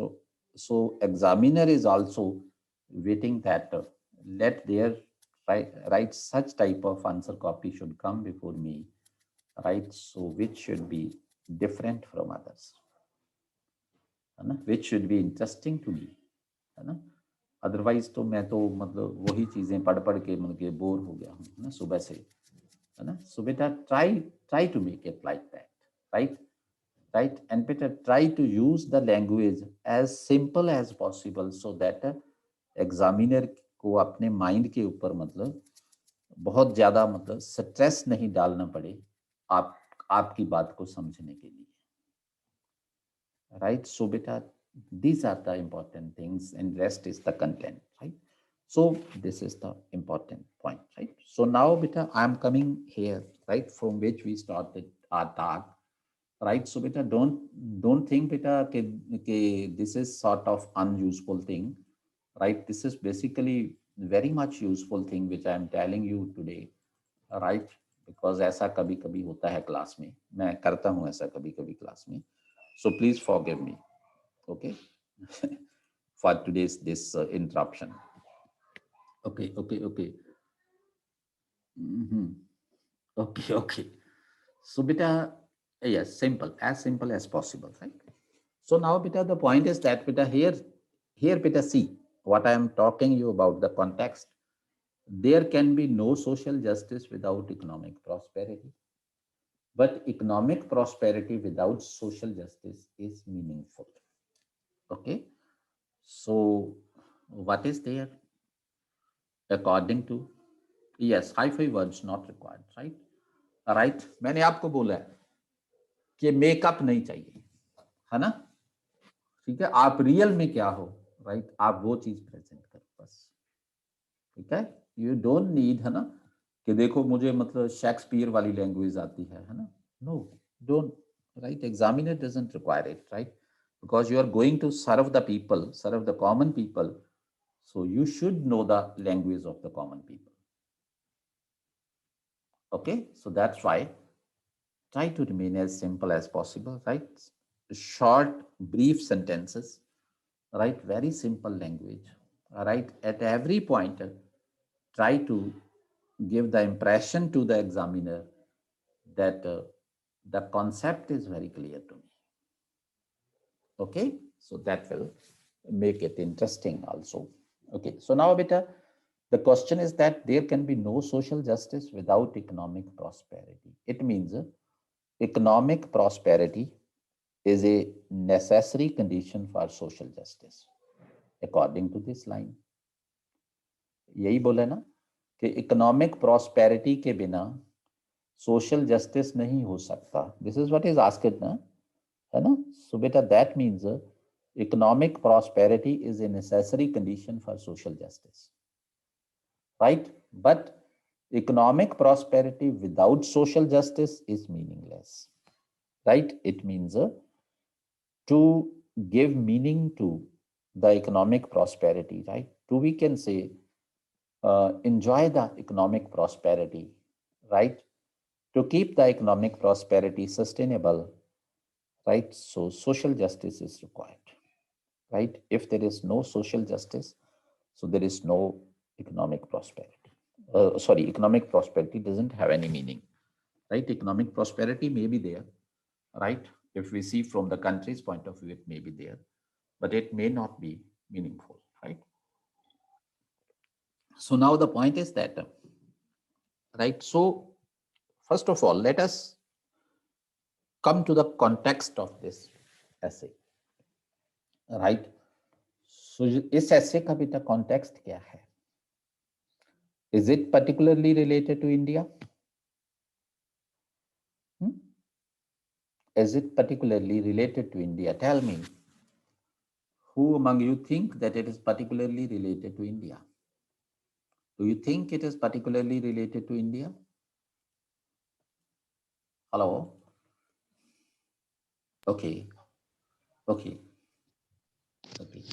So examiner is also waiting that let their right such type of answer copy should come before me, right? So which should be different from others, है ना? Which should be interesting to me, है ना? Otherwise तो मैं तो मतलब वही चीजें पढ़ पढ़ के मतलब के बोर हो गया हूँ ना सुबह से, है ना? So beta, try to make it like that, right? Right, and better try to use the language as simple as possible so that examiner को अपने माइंड के ऊपर मतलब बहुत ज्यादा मतलब स्ट्रेस नहीं डालना पड़े आपकी बात को समझने के लिए, right? So beta, these are the important things and rest is the content, right? So this is the important point, right? So now beta, I am coming here, right, from which we started our talk, right? So beta, don't think beta ke this is sort of unuseful thing, right? This is basically very much useful thing which I am telling you today, right? Because ऐसा कभी कभी होता है class में, मैं करता हूँ ऐसा कभी कभी क्लास में, so please forgive me, okay? For today's this interruption. Okay. Okay. So beta, yes, simple as possible, right? So now beta, the point is that beta, here beta, see what I am talking you about the context. There can be no social justice without economic prosperity, but economic prosperity without social justice is meaningful. Okay, so what is there according to, yes, hi-fi words not required, right? Right, मैंने आपको बोला है कि makeup नहीं चाहिए, है ना? ठीक है, आप रियल में क्या हो, राइट? आप वो चीज प्रेजेंट करो बस, ठीक है? यू डोंट नीड, है ना, कि देखो मुझे मतलब शेक्सपियर वाली लैंग्वेज आती है ना? No, don't, right? Examiner doesn't require it, right? Because you are going to serve the people, serve the common people. So you should know the language of the common people. Okay, so that's why try to remain as simple as possible, right? Short, brief sentences, right? Very simple language, all right? At every point, try to give the impression to the examiner that the concept is very clear to me. Okay, so that will make it interesting also. Okay, so now beta, the question is that there can be no social justice without economic prosperity. It means economic prosperity is a necessary condition for social justice according to this line. यही बोला ना कि economic prosperity के बिना social justice नहीं हो सकता. This is what is asked ना, है ना? सो बेटा that means economic prosperity is a necessary condition for social justice, right? But economic prosperity without social justice is meaningless, right? It means to give meaning to the economic prosperity, right? To, we can say, enjoy the economic prosperity, right? To keep the economic prosperity sustainable, right? So social justice is required, right? If there is no social justice, so there is no economic prosperity. Economic prosperity doesn't have any meaning, right? Economic prosperity may be there, right? If we see from the country's point of view, it may be there, but it may not be meaningful, right? So now the point is that, right? So first of all, let us come to the context of this essay, right? So इस essay का बेटा context क्या है? Is it particularly related to India? Is it particularly related to India? Tell me, who among you think that it is particularly related to India? Do you think it is particularly related to India? Hello? Okay. Okay. Okay.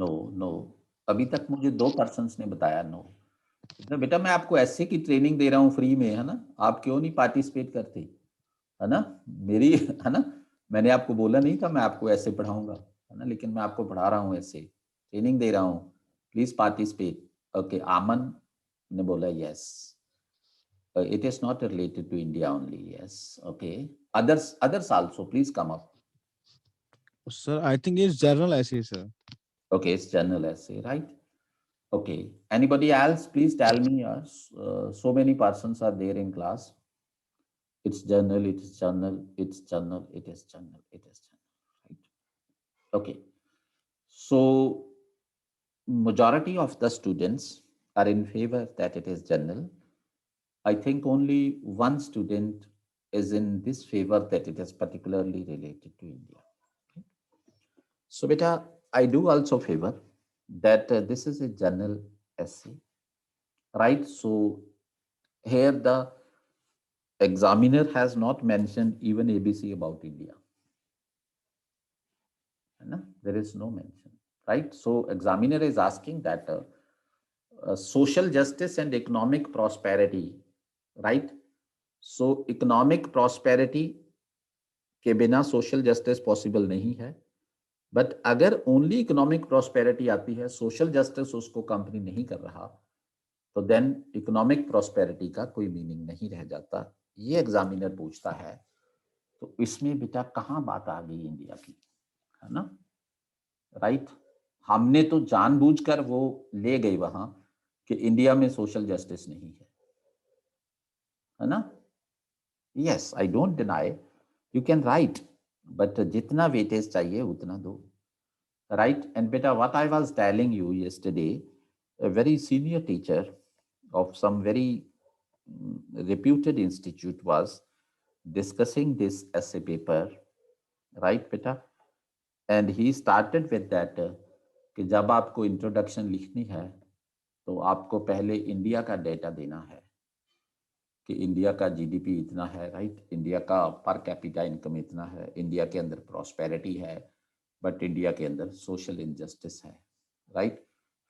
No, no. अभी तक मुझे 2 persons ने बताया no. तो बेटा मैं आपको ऐसे की ट्रेनिंग दे रहा हूँ फ्री में, है ना? आप क्यों नहीं पार्टिसिपेट करते, है ना? मेरी, है ना? मैंने आपको बोला नहीं था मैं आपको ऐसे पढ़ाऊंगा, है ना? लेकिन मैं आपको पढ़ा रहा हूँ ऐसे, ट्रेनिंग दे रहा हूँ. Please participate. ओके, आमन ने बोला yes. It is not related to India only. Yes. Okay. Others also, please come up. Sir, I think it's journal essay, sir. Okay, it's general essay, right? Okay. Anybody else? Please tell me. So many persons are there in class. It's journal. It is journal. It's journal. It is journal. It is journal. Right. Okay. So majority of the students are in favor that it is journal. I think only one student is in this favor that it is particularly related to India. Okay. So beta, I do also favor that this is a journal essay, right? So here the examiner has not mentioned even ABC about India. There is no mention, right? So examiner is asking that social justice and economic prosperity, right? So economic prosperity के बिना social justice possible नहीं है. But अगर only economic prosperity आती है, social justice उसको company नहीं कर रहा, तो देन इकोनॉमिक प्रॉस्पेरिटी का कोई मीनिंग नहीं रह जाता. ये एग्जामिनर पूछता है. तो इसमें बेटा कहाँ बात आ गई इंडिया की, है ना? राइट. हमने तो जानबूझकर वो ले गए वहां कि इंडिया में सोशल जस्टिस नहीं है ना? Yes, I don't deny, you can write, but जितना वेटेज चाहिए उतना दो, राइट? एंड बेटा what I was telling you yesterday, a very senior teacher of some very reputed institute was discussing this essay paper, right beta? And he started with that कि जब आपको introduction लिखनी है तो आपको पहले इंडिया का डेटा देना है कि इंडिया का जीडीपी इतना है, राइट? इंडिया का पर कैपिटा इनकम इतना है, इंडिया के अंदर प्रॉस्पेरिटी है, बट इंडिया के अंदर सोशल इनजस्टिस है, राइट।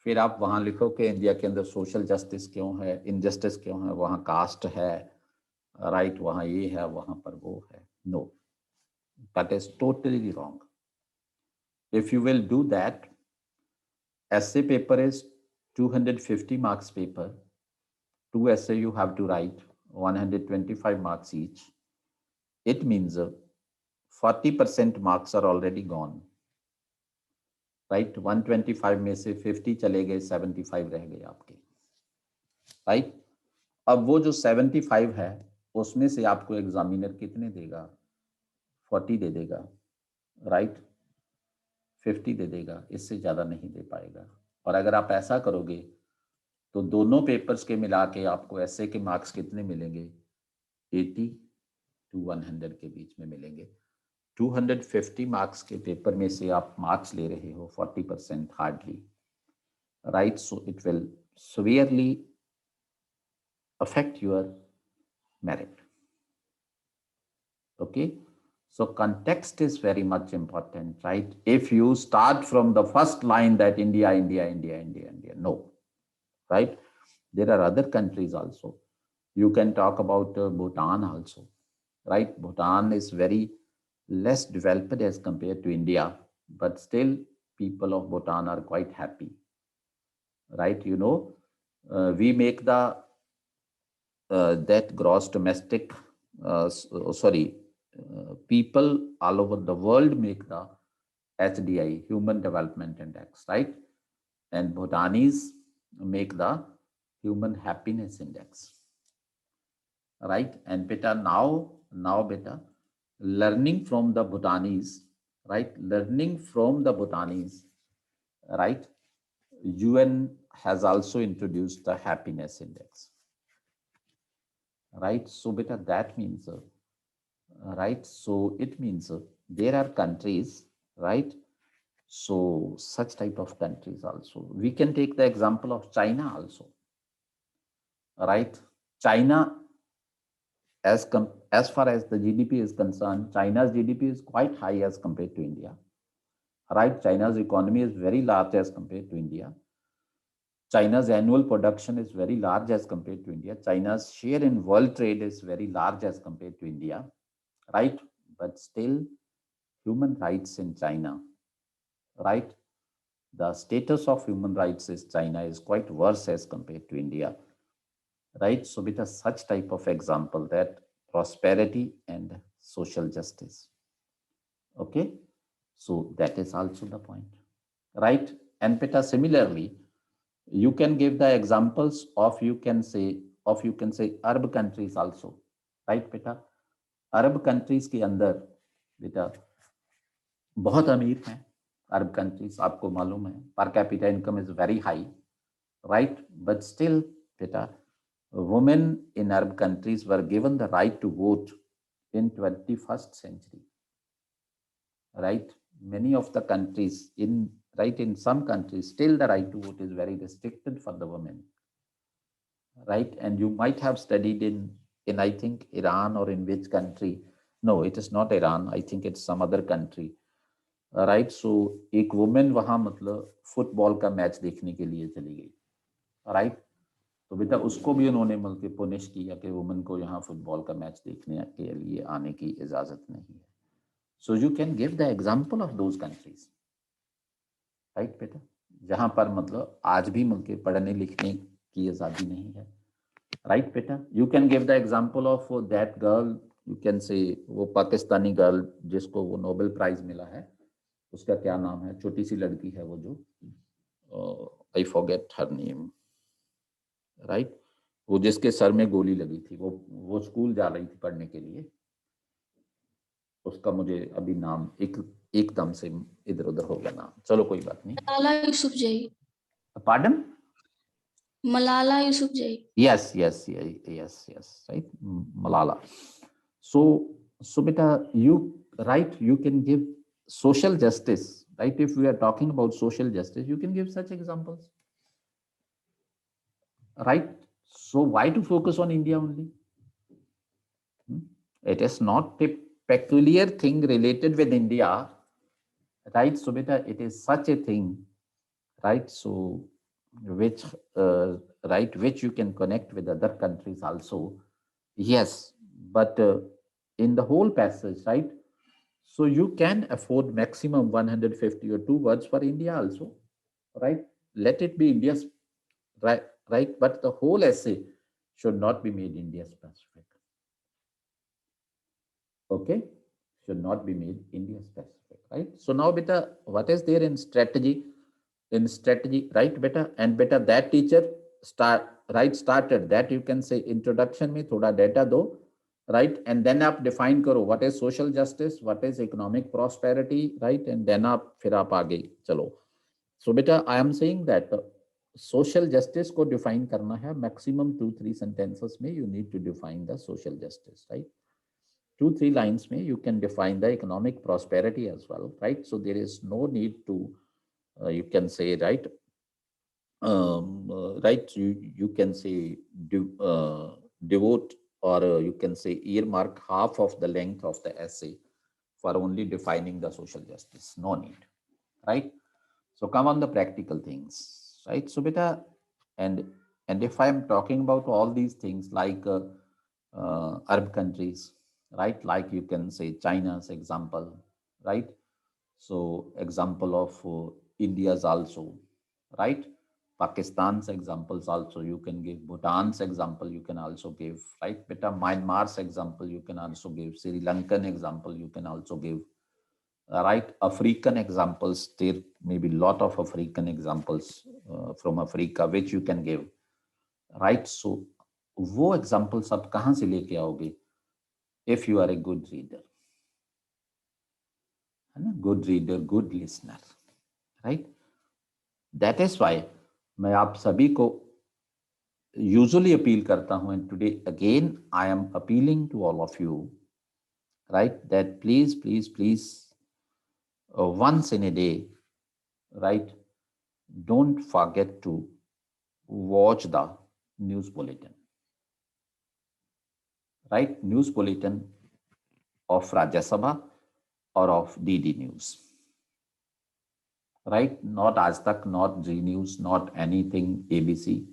फिर आप वहां लिखो कि इंडिया के अंदर सोशल जस्टिस क्यों है, इनजस्टिस क्यों है, वहां कास्ट है, राइट, वहां ये है, वहां पर वो है। No, that is totally wrong. If you will do that, essay paper is 250 marks paper. 2 essay you have to write, 125 marks each. It means 40% marks are already gone. Right? 125 में से 50 चले गए, 75 रह गए आपके. Right? अब वो जो 75 है, उसमें से आपको एग्जामिनर कितने देगा? 40 दे देगा, राइट, 50 दे देगा, इससे ज़्यादा नहीं दे पाएगा. और अगर आप ऐसा करोगे तो दोनों पेपर्स के मिला के आपको ऐसे के मार्क्स कितने मिलेंगे? 80 to 100 के बीच में मिलेंगे. 250 मार्क्स के पेपर में से आप मार्क्स ले रहे हो 40% hardly, right. So it will severely affect your merit. Okay, so context is very much important, right? If you start from the first line that India, India, India, India, India, no, right? There are other countries also. You can talk about Bhutan also, right? Bhutan is very less developed as compared to India, but still people of Bhutan are quite happy, right? You know, we make the that gross domestic, people all over the world make the HDI, Human Development Index, right? And Bhutanese make the Human Happiness Index, right? And beta, now beta, learning from the Bhutanese, right? Learning from the Bhutanese, right? UN has also introduced the happiness index, right? So beta, that means, right? So it means there are countries, right? So such type of countries also. We can take the example of China also, right? China, as far as the GDP is concerned, China's GDP is quite high as compared to India, right? China's economy is very large as compared to India. China's annual production is very large as compared to India. China's share in world trade is very large as compared to India, right? But still, human rights in China, right? The status of human rights in China is quite worse as compared to India, right? So with a such type of example, that prosperity and social justice, okay? So that is also the point, right? And Peter, similarly, you can give the examples of, you can say Arab countries also, right बेटा? अरब countries के अंदर बेटा बहुत अमीर हैं. अरब countries आपको मालूम है, per capita income is very high, right? But still बेटा, women in Arab countries were given the right to vote in 21st century, right? Many of the countries in some countries still the right to vote is very restricted for the women, right? And you might have studied in I think Iran, or in which country? No, it is not Iran, I think it's some other country, right. So एक women वहां मतलब football का match देखने के लिए चली गई, right? तो बेटा उसको भी उन्होंने मतलब पुनिश किया कि वुमेन को यहाँ फुटबॉल का मैच देखने के लिए आने की इजाजत नहीं है. So you can give the example of those countries, right बेटा, जहां पर मतलब आज भी मतलब पढ़ने लिखने की आजादी नहीं है, राइट बेटा? You can give the example of that girl, you can say वो पाकिस्तानी गर्ल जिसको वो नोबेल प्राइज मिला है, उसका क्या नाम है? छोटी सी लड़की है वो जो I forget her name, right? वो जिसके सर में गोली लगी थी, वो स्कूल जा रही थी पढ़ने के लिए, उसका मुझे अभी नाम एकदम से इधर उधर हो गया नाम. चलो कोई बात नहीं. Malala Yousafzai. Pardon? Malala Yousafzai. yes, right, Malala. So beta, you can give social justice, right? If we are talking about social justice, you can give such examples, right? So why to focus on India only? It is not a peculiar thing related with India, right? So beta, it is such a thing, right? So which right, which you can connect with other countries also. Yes, but in the whole passage, right? So you can afford maximum 150 or 2 words for India also, right? Let it be India's, right, right. But the whole essay should not be made India specific. Okay, should not be made India specific, right? So now beta, what is there in strategy? In strategy, right, beta? And beta, that teacher started that, you can say introduction में थोड़ा data दो, right? And then आप define करो what is social justice, what is economic prosperity, right? And then आप फिर आप आगे चलो. So beta, I am saying that social justice को define करना है, maximum 2-3 sentences में you need to define the social justice, right? 2-3 lines may you can define the economic prosperity as well, right? So there is no need to you can say, right, right, you can say devote, or you can say earmark half of the length of the essay for only defining the social justice. No need, right? So come on the practical things, right? So beta, and if I am talking about all these things like Arab countries, right? Like you can say China's example, right? So example of India's also, right? Pakistan's examples also you can give, Bhutan's example you can also give, right? Beta, Myanmar's example you can also give, Sri Lankan example you can also give, right? African examples, there may be lot of African examples from Africa which you can give, right? So वो examples आप कहाँ से लेके आओगे? If you are a good reader, है ना? Good reader, good listener, right? That is why मैं आप सभी को usually appeal करता हूं, and today again I am appealing to all of you, right, that please once in a day, right, don't forget to watch the news bulletin, right? News bulletin of Rajya Sabha or of DD News, right? Not Aaj Tak, not G News, not anything ABC,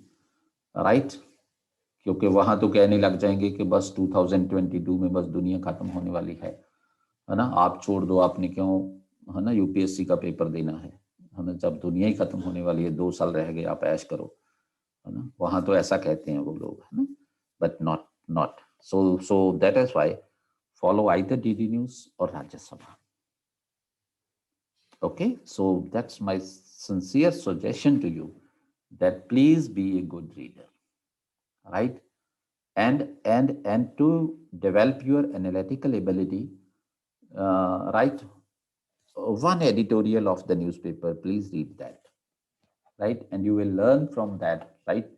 right? क्योंकि वहां तो कहने लग जाएंगे कि बस 2022 में बस दुनिया खत्म होने वाली है ना? आप छोड़ दो, आपने क्यों, है ना, यूपीएससी का पेपर देना है ना? जब दुनिया ही खत्म होने वाली है, 2 साल रह गए, आप ऐश करो, है ना? वहां तो ऐसा कहते हैं वो लोग, है ना? But not so that is why follow either DD News or Rajya Sabha. Okay, so that's my sincere suggestion to you, that please be a good reader, right? And to develop your analytical ability, right, one editorial of the newspaper, please read that, right? And you will learn from that, right,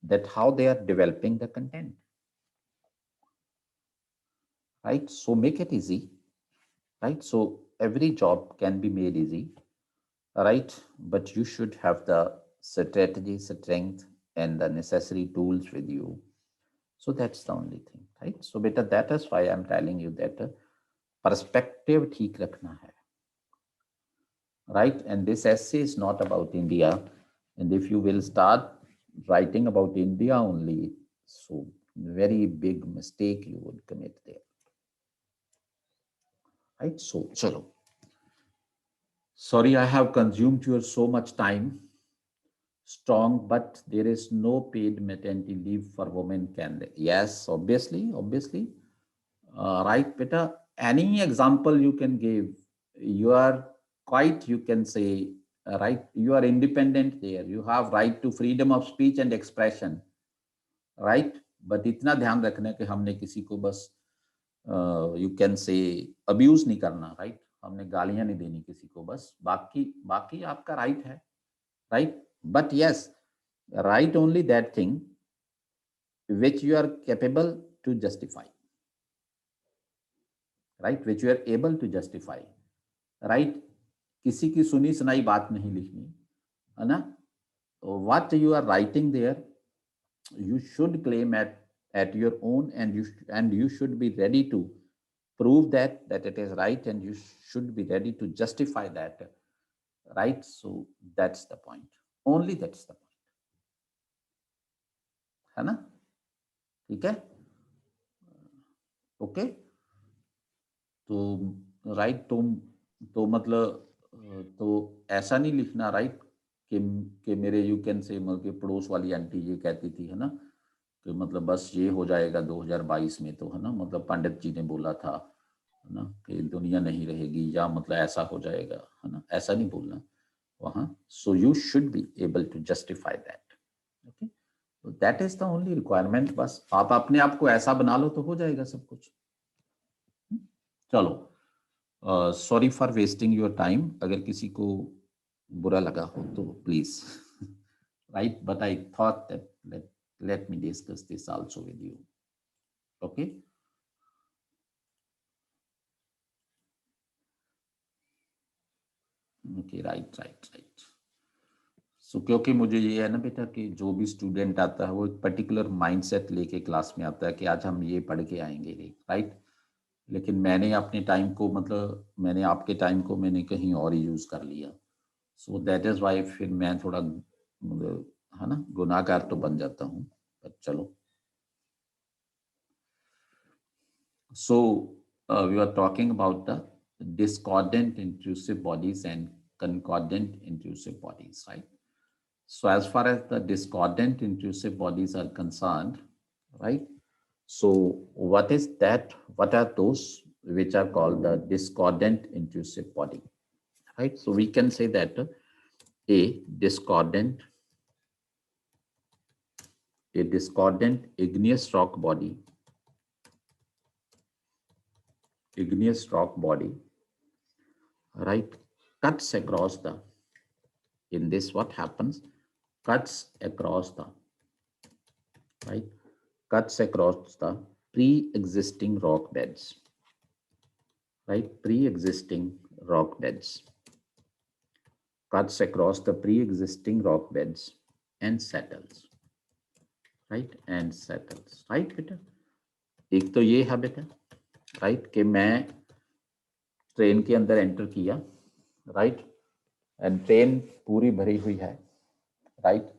that how they are developing the content, right? So make it easy, right? So every job can be made easy, right? But you should have the strategy, strength, and the necessary tools with you. So that's the only thing, right? So beta, that is why I'm telling you that perspective ठीक रखना है, right? And this essay is not about India, and if you will start writing about India only, so very big mistake you would commit there, right? So chalo, sorry I have consumed your so much time. Strong, but there is no paid maternity leave for women, can they? Yes, obviously, right, beta. Any example you can give, you are quite, you can say, right, you are independent there, you have right to freedom of speech and expression, right? But इतना ध्यान रखना कि हमने किसी को बस you can say abuse नहीं करना, right? हमने गालियां नहीं देनी किसी को, बस बाकी आपका right है, right? But yes, write only that thing which you are capable to justify, right? Which you are able to justify, right? किसी की सुनी सुनाई बात नहीं लिखनी, है ना? What you are writing there, you should claim at your own, and you should be ready to prove that it is right, and you should be ready to justify that, right? So that's the point. Only that's the point. है ना? ठीक है? Okay? तो right, तो मतलब तो ऐसा नहीं लिखना, राइट, कि मेरे यू कैन से मतलब पड़ोस वाली आंटी ये कहती थी, है ना, कि मतलब बस ये हो जाएगा 2022 में, तो है ना, मतलब पंडित जी ने बोला था, है ना, कि दुनिया नहीं रहेगी, या मतलब ऐसा हो जाएगा, है ना, ऐसा नहीं बोलना वहाँ. So you should be able to justify that. Okay, तो that is the only requirement. बस आप अपने आप को ऐसा बना लो तो हो जाएगा सब कुछ. चलो, sorry for wasting your time. अगर किसी को बुरा लगा हो तो please, right, but I thought that let me discuss this also with you. Okay, okay, right. So क्योंकि मुझे ये है ना बेटा कि जो भी स्टूडेंट आता है वो एक पर्टिकुलर माइंडसेट लेके क्लास में आता है कि आज हम ये पढ़ के आएंगे, राइट. लेकिन मैंने अपने टाइम को, मतलब मैंने आपके टाइम को मैंने कहीं और ही यूज कर लिया. सो दैट इज वाई फिर मैं थोड़ा, मतलब है ना, गुनाहगार तो बन जाता हूँ. चलो, so we were talking about the discordant intrusive bodies and concordant intrusive bodies, right? So as far as the discordant intrusive bodies are concerned, right? So what is that? What are those which are called the discordant intrusive body, right? So we can say that a discordant igneous rock body, right, cuts across the, in this what happens, cuts across the, right, cuts across the pre-existing rock beds, right, pre-existing rock beds, cuts across the pre-existing rock beds and settles, right, and settles, right बेटा. एक तो ये है बेटा, right, कि मैं train के अंदर एंटर किया, राइट, एंड ट्रेन पूरी भरी हुई है, राइट.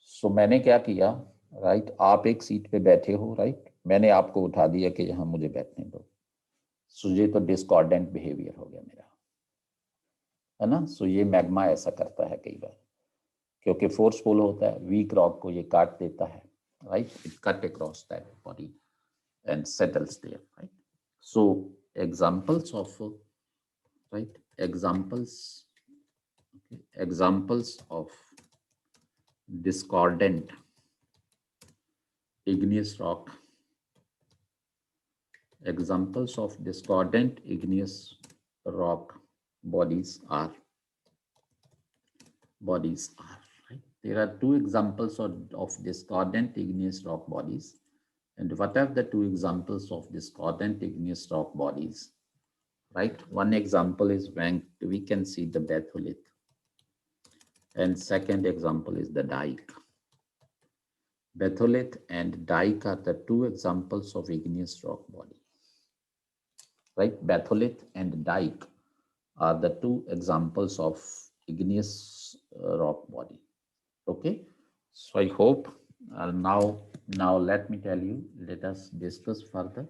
सो मैंने क्या किया, राइट, आप एक सीट पे बैठे हो, राइट, मैंने आपको उठा दिया कि यहाँ मुझे बैठने दो. सो ये तो डिस्कॉर्डेंट बिहेवियर हो गया मेरा, है ना. सो ये मैग्मा ऐसा करता है कई बार, क्योंकि फोर्सफुल होता है, वीक रॉक को ये काट देता है, right. It cut across that body and settles there, right. So examples of, right, examples of discordant igneous rock, examples of discordant igneous rock bodies are, right. There are two examples of discordant igneous rock bodies. And what are the two examples of discordant igneous rock bodies? Right, one example is when we can see the batholith, and second example is the dike. Batholith and dike are the two examples of igneous rock body, right. Batholith and dike are the two examples of igneous rock body. Okay, so I hope now let me tell you, let us discuss further.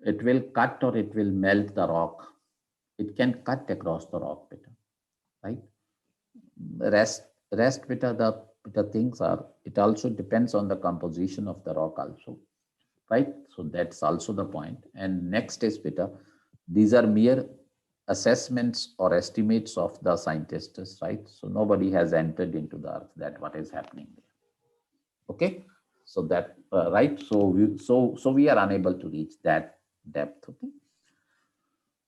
It will cut or it will melt the rock. It can cut across the rock, beta, right. Rest beta, the things are, it also depends on the composition of the rock also, right. So that's also the point. And next is beta, these are mere assessments or estimates of the scientists, right. So nobody has entered into the earth that what is happening there. Okay, so that right, so we are unable to reach that depth. Okay,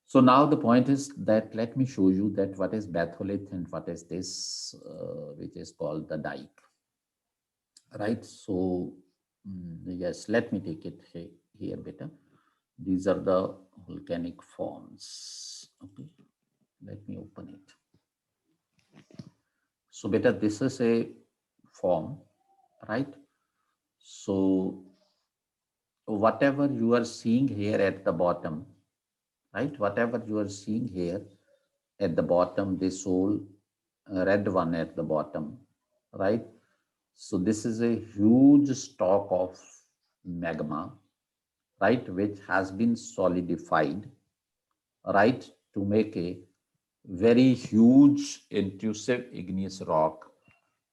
so now the point is that let me show you that what is batholith and what is this which is called the dike, right. So yes, let me take it here beta. These are the volcanic forms. Okay, let me open it. So beta, this is a form, right. So whatever you are seeing here at the bottom, right? Whatever you are seeing here at the bottom, this whole red one at the bottom, right? So this is a huge stock of magma, right, which has been solidified, right, to make a very huge intrusive igneous rock.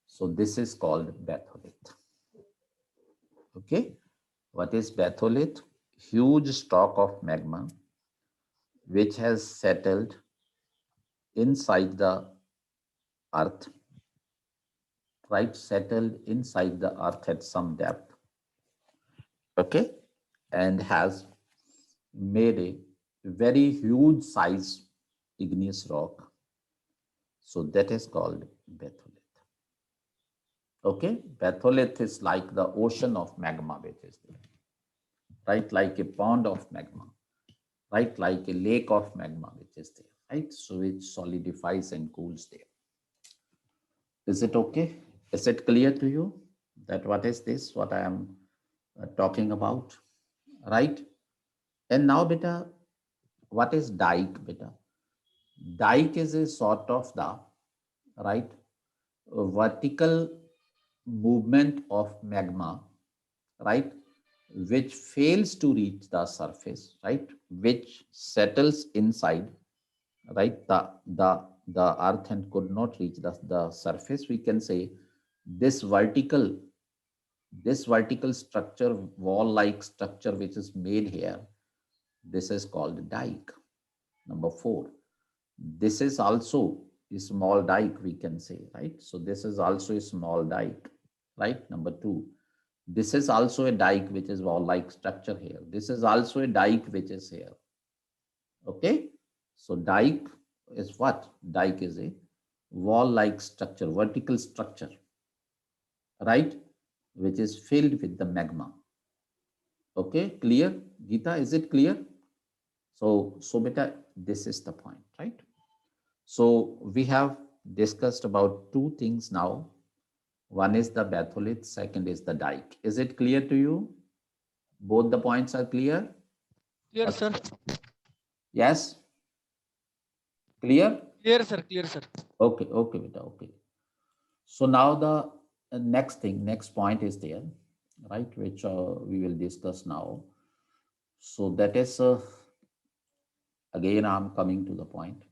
So this is called batholith. Okay, what is batholith? Huge stock of magma which has settled inside the earth, right, settled inside the earth at some depth, okay, and has made a very huge size igneous rock. So that is called batholith. Okay, batholith is like the ocean of magma which is there, right, like a pond of magma, right, like a lake of magma which is there, right, so it solidifies and cools there. Is it okay? Is it clear to you that what is this, what I am talking about, right? And now beta, what is dike beta? Dike is a sort of the, right, vertical movement of magma, right, which fails to reach the surface, right, which settles inside, right, the earth and could not reach the surface. We can say this vertical structure, wall-like structure which is made here, this is called dike. Number 4, this is also a small dike, we can say, right? So this is also a small dike, right? Number 2, this is also a dike which is wall-like structure here. This is also a dike which is here. Okay, so dike is what? Dike is a wall-like structure, vertical structure, right, which is filled with the magma. Okay, clear? Geeta, is it clear? So beta, this is the point, right? So we have discussed about 2 things now. One is the batholith, second is the dike. Is it clear to you? Both the points are clear? Clear, sir. Yes? Clear? Clear, sir. Clear, sir. Okay, okay, beta, okay. So now the next thing, next point is there, right, which we will discuss now. So that is, again, I'm coming to the point.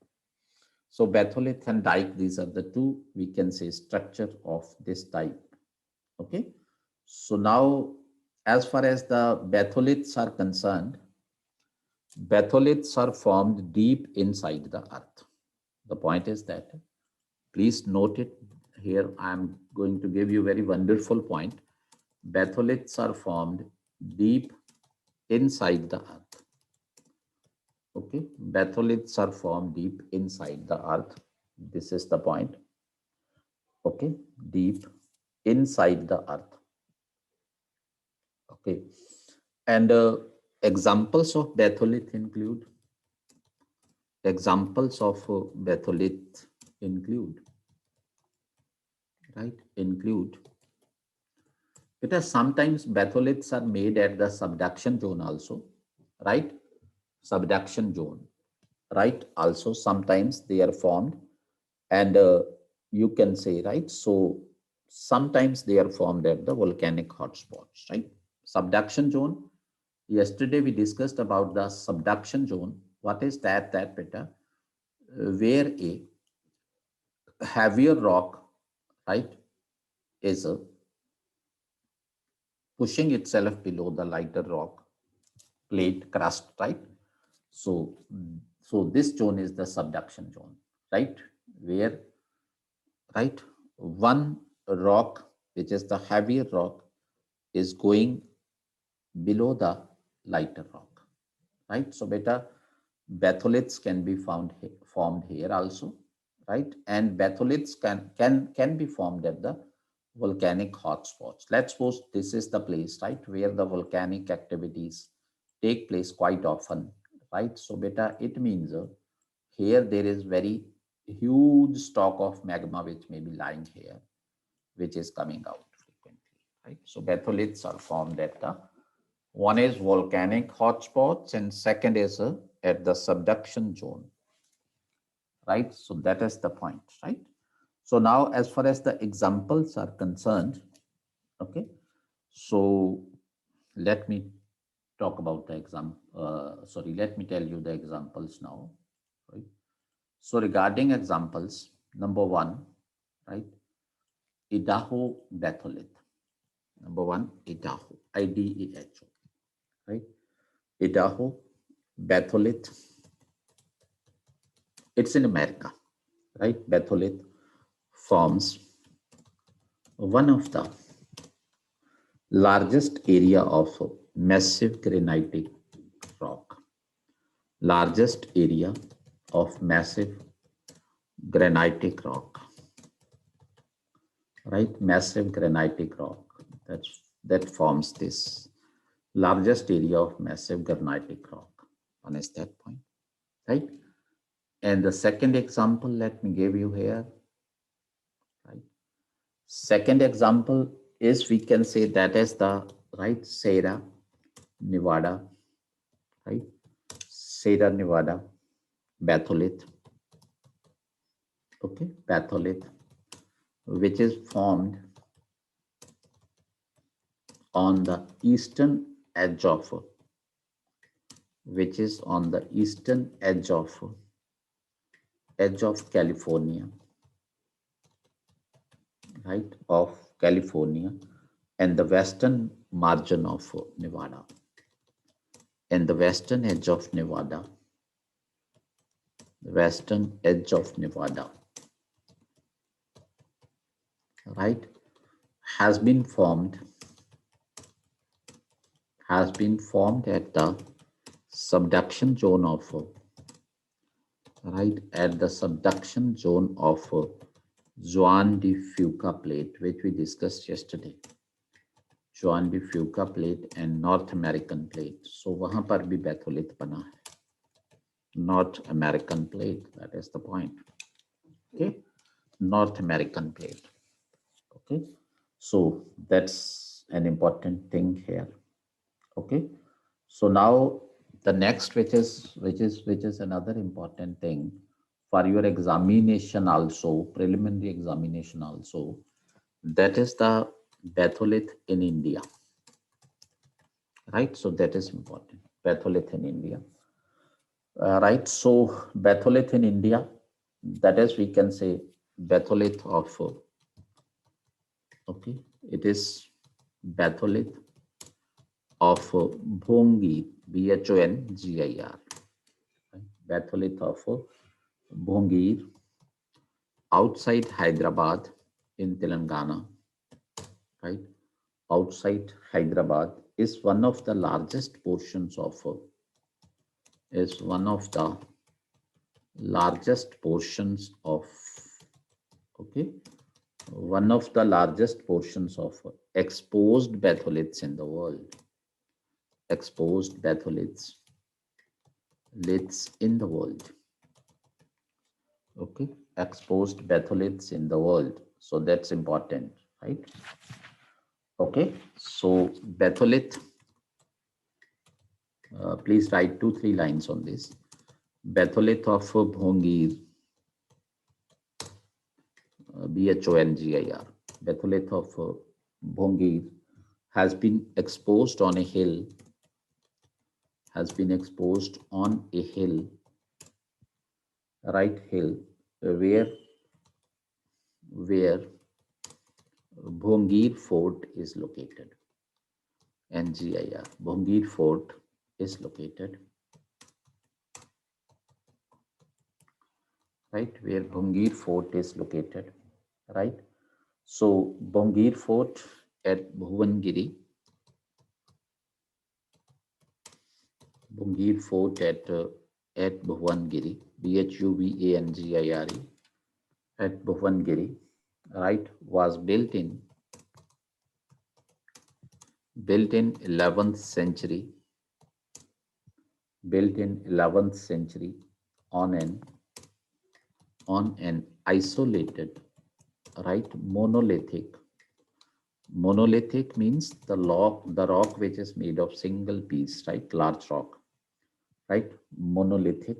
So batholith and dike, these are the 2, we can say, structure of this type. Okay. So now, as far as the batholiths are concerned, batholiths are formed deep inside the earth. The point is that, please note it here. I'm going to give you a very wonderful point. Batholiths are formed deep inside the earth. Okay, batholiths are formed deep inside the earth. This is the point. Okay, deep inside the earth. Okay, and examples of batholith include, right, include, because sometimes batholiths are made at the subduction zone also, right, subduction zone, right, also sometimes they are formed, and you can say, right, so sometimes they are formed at the volcanic hotspots, right, subduction zone. Yesterday we discussed about the subduction zone. What is that beta? Where a heavier rock, right, is pushing itself below the lighter rock plate crust, right? So this zone is the subduction zone, right? Where, right, one rock, which is the heavier rock, is going below the lighter rock, right? So beta, batholiths can be formed here also, right? And batholiths can be formed at the volcanic hotspots. Let's suppose this is the place, right, where the volcanic activities take place quite often, right? So beta, it means here there is very huge stock of magma which may be lying here, which is coming out frequently, right? So batholiths are formed at the One is volcanic hotspots and second is at the subduction zone, right? So that is the point, right? So now as far as the examples are concerned, okay, so let me talk about the let me tell you the examples now, right? So regarding examples, number one, right, Idaho batholith. Number one, Idaho, Ideho, right? Idaho batholith. It's in America, right? Batholith forms one of the largest area of massive granitic rock. Largest area of massive granitic rock, right? Massive granitic rock. That forms this largest area of massive granitic rock. One is that point, right? And the second example, let me give you here, right? Second example is, we can say that is the, right, Sierra Nevada, right? Sierra Nevada batholith, okay, batholith, which is formed on the eastern edge of, California, right, of California, and the western margin of Nevada, and the western edge of Nevada, right, has been formed at the subduction zone of, right, at the subduction zone of Juan de Fuca plate, which we discussed yesterday. Juan de Fuca plate and North American plate. So वहां पर भी batholith बना है. North American plate, that is the point. Okay, North American plate. Okay, so that's an important thing here. Okay, so now the next, which is another important thing for your examination also, preliminary examination also, that is the batholith in India, right? So that is important, batholith in India, right? So batholith in India, that is, we can say batholith of, okay, it is batholith of Bhongir, Bhongir, right? Batholith of Bhongir outside Hyderabad in Telangana, right? Outside Hyderabad is one of the largest portions of, okay, one of the largest portions of exposed batholiths in the world. Exposed batholiths in the world. Okay, exposed batholiths in the world. So that's important, right? Okay, so batholith, please write 2-3 lines on this. Batholith of Bhongir, Bhongir. Batholith of Bhongir has been exposed on a hill, right, hill, where Bhongir Fort is located. NGIR, Bhongir Fort is located, right, where Bhongir Fort is located, right? So Bhongir Fort at Bhuvangiri, Bhongir Fort at Bhuvangiri, Bhuvangiri, at Bhuvangiri, right, was built in 11th century, on an isolated, right, monolithic Monolithic means the rock which is made of single piece, right? Large rock, right? Monolithic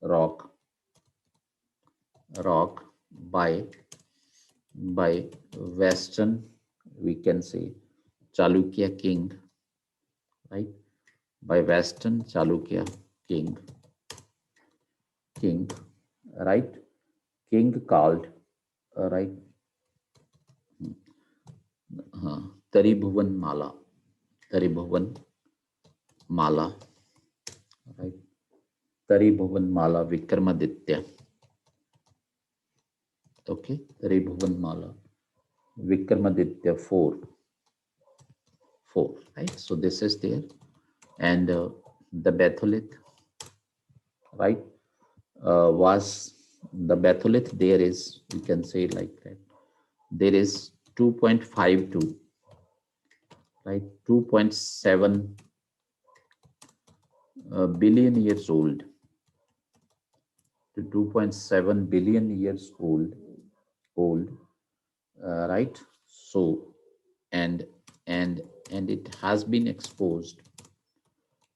rock by Western, we can say Chalukya king, right? By Western Chalukya king, right? King called, right? Taribhuvan Mala, right? Taribhuvan Mala Vikramaditya. Okay, Taribhuvan Mala Vikramaditya 4, right? So this is there, and the Batholith, right? Was the Batholith there is, you can say like that. There is 2.52, right? 2.7 billion years old to 2.7 billion years old, right? So, and it has been exposed.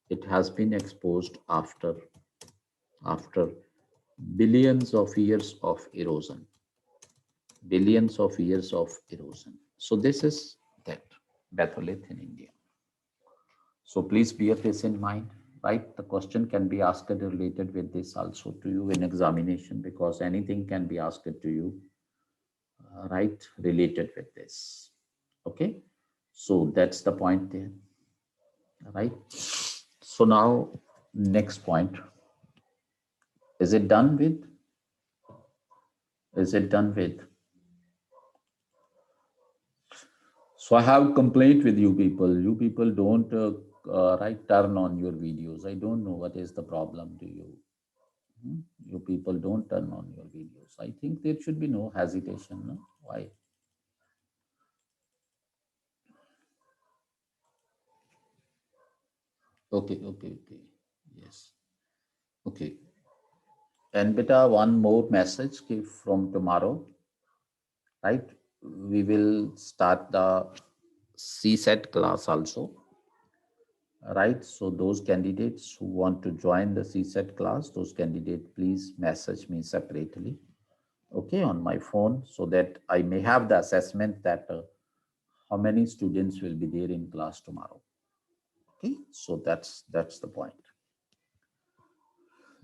It has been exposed after billions of years of erosion. Billions of years of erosion. So this is that batholith in India. So please bear this in mind, right? The question can be asked related with this also to you in examination, because anything can be asked to you, right, related with this. Okay, so that's the point there, right? So now next point, is it done with? Is it done with? So I have complaint with you people. You people don't right turn on your videos. I don't know what is the problem to you. You people don't turn on your videos. I think there should be no hesitation. No? Why? Okay. Yes. Okay. And beta, one more message from tomorrow, right? We will start the CSET class also, right? So those candidates who want to join the CSET class, those candidates, please message me separately, okay, on my phone, so that I may have the assessment that how many students will be there in class tomorrow. Okay, so that's the point.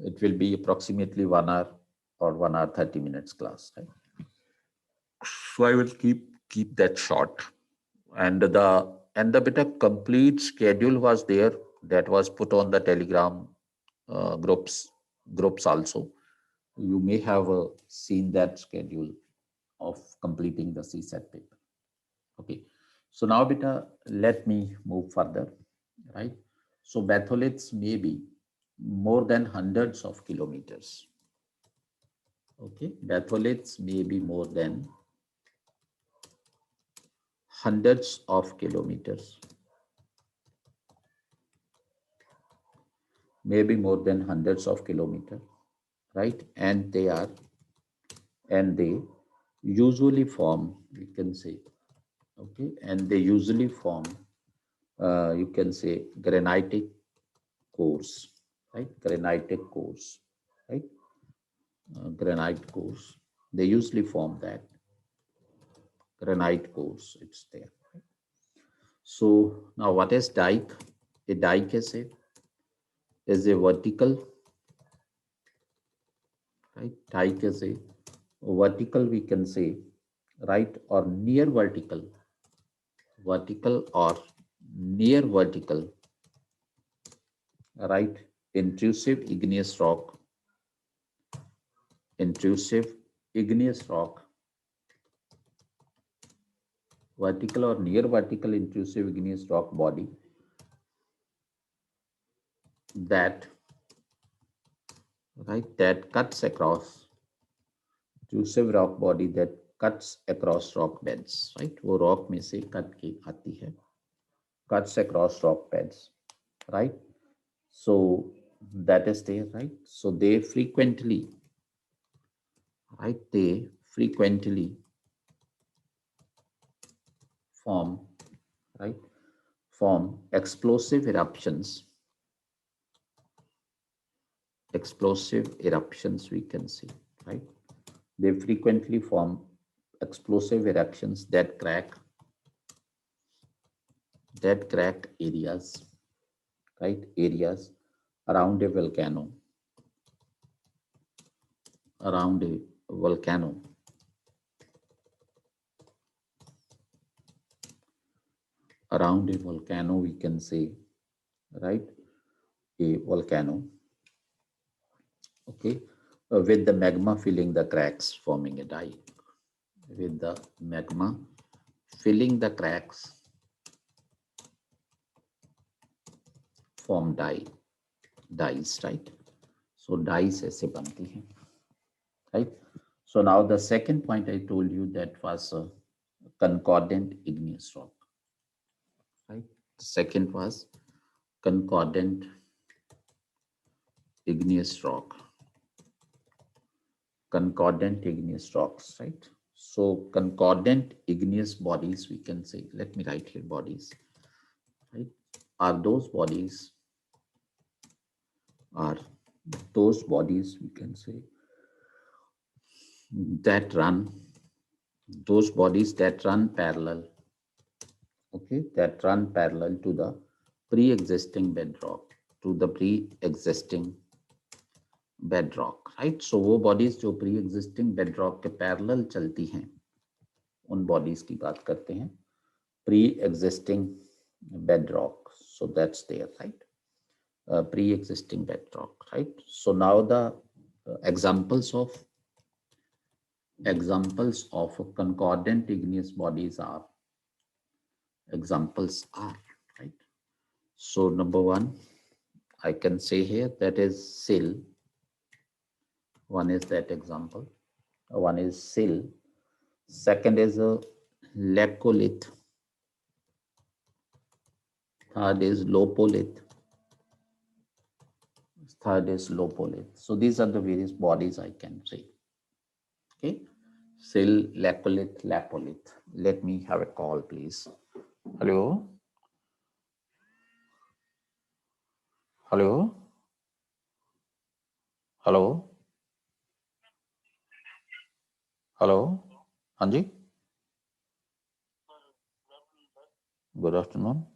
It will be approximately 1 hour or 1 hour 30 minutes class, right? So I will keep that short. And the bit of complete schedule was there, that was put on the Telegram groups also. You may have seen that schedule of completing the CSAT paper. Okay, so now beta, let me move further, right? So batholiths may be more than hundreds of kilometers. Okay, batholiths may be more than hundreds of kilometers, maybe more than hundreds of kilometers, right? And they usually form, you can say, okay, and they usually form, you can say, granitic cores, right? Granitic cores, right? Granite cores. They usually form that granite cores. It's there. Right? So now, what is dike? A dike is a vertical, right? Dike is a vertical, we can say, right, or near vertical or near vertical, right? Intrusive igneous rock, vertical or near vertical intrusive igneous rock body that, right, that cuts across, intrusive rock body that cuts across rock beds, right? वो rock में से cut के आती है, cuts across rock beds, right? So that is there, right? So they frequently, right? They frequently form, right? Form explosive eruptions. Explosive eruptions, we can see, right? They frequently form explosive eruptions that crack areas, right? Areas around a volcano, around a volcano. Around a volcano, we can say, right? A volcano, okay, with the magma filling the cracks, forming a dike. With the magma filling the cracks, form dies, right? So dies ऐसे बनती हैं, right? So now the second point I told you, that was a concordant igneous rock, right? The second was concordant igneous rock. Concordant igneous rocks, right? So concordant igneous bodies, we can say, let me write here bodies, right? Are those bodies we can say that run, those bodies that run parallel, okay, that run parallel to the pre-existing bedrock, right? So वो bodies जो pre-existing bedrock के parallel चलती हैं, उन bodies की बात करते हैं, pre-existing bedrock. So that's there, right? Pre-existing bedrock, right? So now the examples of concordant igneous bodies are, right? So number one, I can say here, that is sill. One is that example. One is sill. Second is a Lecolith. Third is Lopolith. So these are the various bodies I can say. Okay. Sill, Lecolith, Lopolith. Let me have a call, please. Hello. Hello. Hello. Hello. Anji. Good afternoon.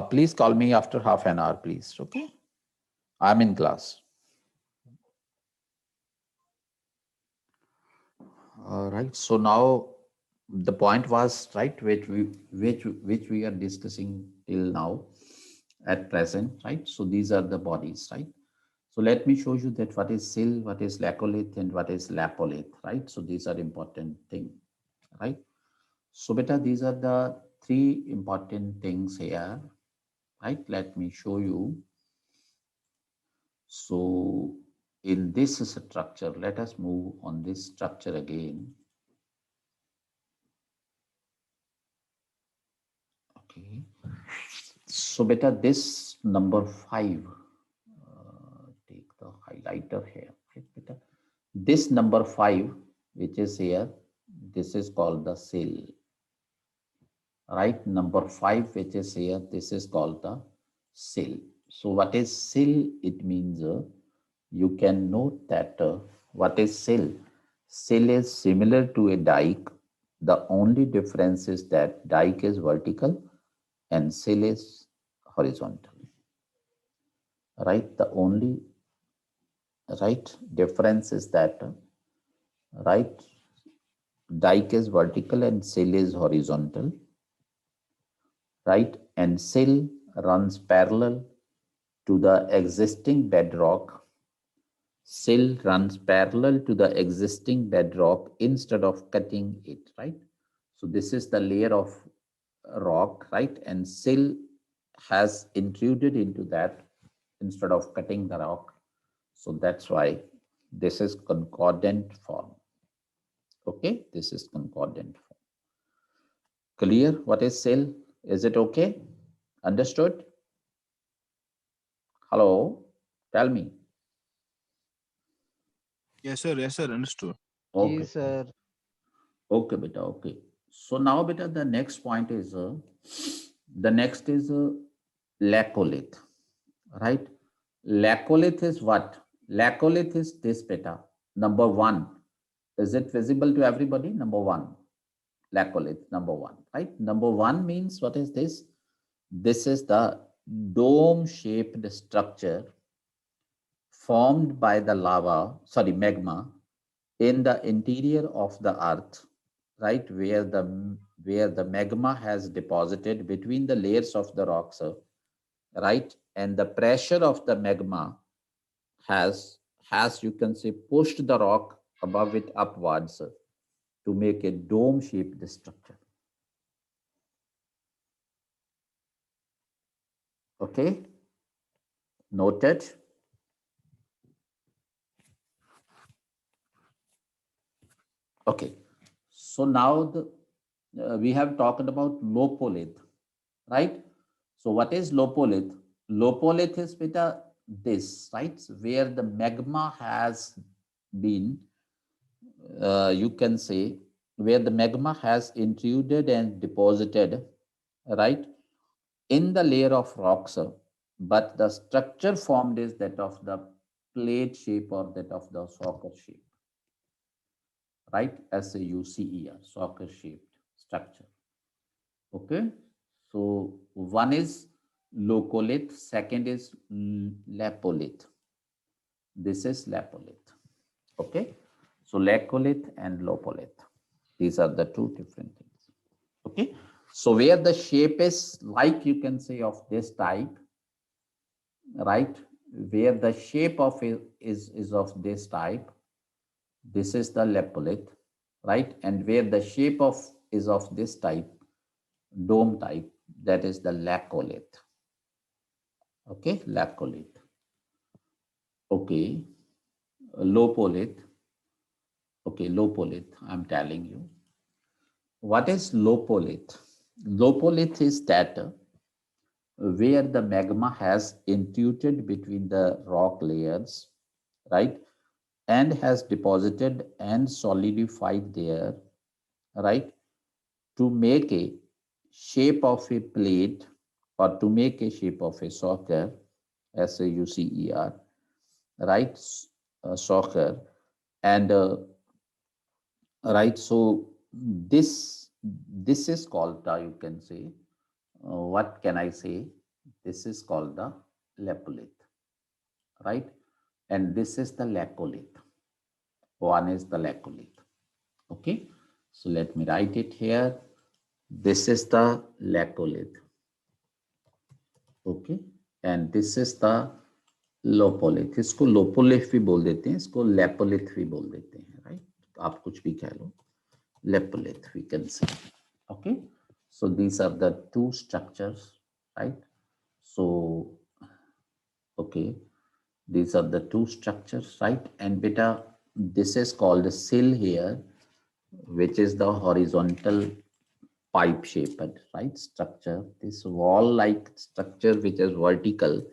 Please call me after half an hour, please. Okay. I'm in class. All right. So now the point was, right, which we are discussing till now at present, right? So these are the bodies, right? So let me show you that what is sill, what is Lacrolith, and what is Lopolith, right? So these are important things, right? So beta, these are the three important things here, right? Let me show you. So in this structure, let us move on this structure again. Okay. So beta, this number 5, take the highlighter here, right, beta? This number 5, which is here, this is called the sill, right? Number 5, which is here, this is called the sill. So what is sill? It means you can note that what is sill? Sill is similar to a dike. The only difference is that dike is vertical and sill is horizontal, right? The only difference is that right, dike is vertical and sill is horizontal, right? And sill runs parallel to the existing bedrock. Sill runs parallel to the existing bedrock instead of cutting it, right? So this is the layer of rock, right? And sill has intruded into that instead of cutting the rock. So that's why this is concordant form. Okay, this is concordant form. Clear what is sill? Is it okay? Understood? Hello, tell me. Yes, sir. Yes, sir. Understood. Okay. Yes, sir. Okay, beta. Okay. So now, beta, the next point is Lacrolith, right? Lacrolith is what? Lacrolith is this, beta. Number one. Is it visible to everybody? Number one. Lacrolith, number one, right? Number one means what is this? This is the dome-shaped structure formed by the magma in the interior of the earth, right, where the magma has deposited between the layers of the rocks, right, and the pressure of the magma has you can say pushed the rock above it upwards to make a dome shaped structure. Okay, noted. Okay, so now we have talked about Locolith, right? So what is Locolith? Locolith is beta this, right? Where the magma has been, you can say, where the magma has intruded and deposited, right, in the layer of rocks, but the structure formed is that of the plate shape or that of the soccer shape, right? SAUCER, soccer shaped structure. Okay, so one is Locolith, second is Lapolith. This is Lapolith. Okay, so Lacolith and Lopolith. These are the two different things. Okay, so where the shape is like you can say of this type, right? Where the shape of it is of this type, this is the Lapolith, right? And where the shape of is of this type, dome type, that is the Lacolith. Okay, Lacolith. Okay, Lopolith. Okay, Lopolith, I'm telling you. What is Lopolith? Lopolith is that where the magma has intruded between the rock layers, right? And has deposited and solidified there, right? To make a shape of a plate or to make a shape of a soccer, SAUCER, right? Soccer. And right, so this is called you can say, what can I say? This is called the Lacolith, right? And this is the Lacolith. One is the Lacolith. Okay, so let me write it here. This is the Lacolith. Okay, and this is the lopolith. इसको lopolith भी बोल देते हैं, इसको लेपोलिथ भी बोल देते हैं, राइट? आप कुछ भी कह लो, लेपोलिथ we can say. Okay, so these are the two structures, right? So okay, these are the two structures, right? And beta, this is called a sill here, which is the horizontal pipe shaped, right, structure. This wall like structure which is vertical,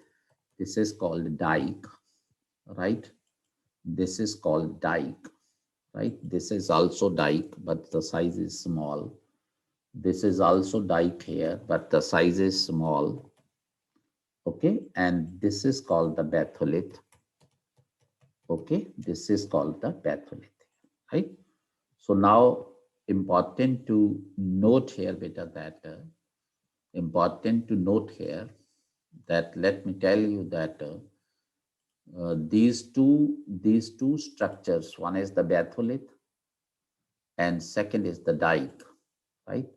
this is called dike, right? This is called dike, right? This is also dike, but the size is small. This is also dike here, but the size is small. Okay, and this is called the batholith. Okay, this is called the batholith, right? So now important to note here, beta, that important to note here that let me tell you that these two structures, one is the batholith and second is the dike, right?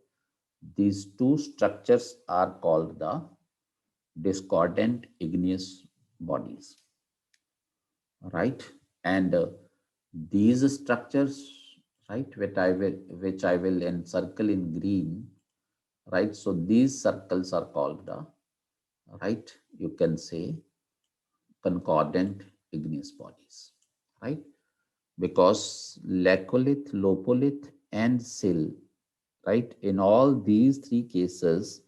These two structures are called the discordant igneous bodies, right? And these structures, right, which I will encircle in green, right? So these circles are called the, right, you can say, concordant igneous bodies, right? Because Lacolith, Lopolith, and sill, right, in all these three cases,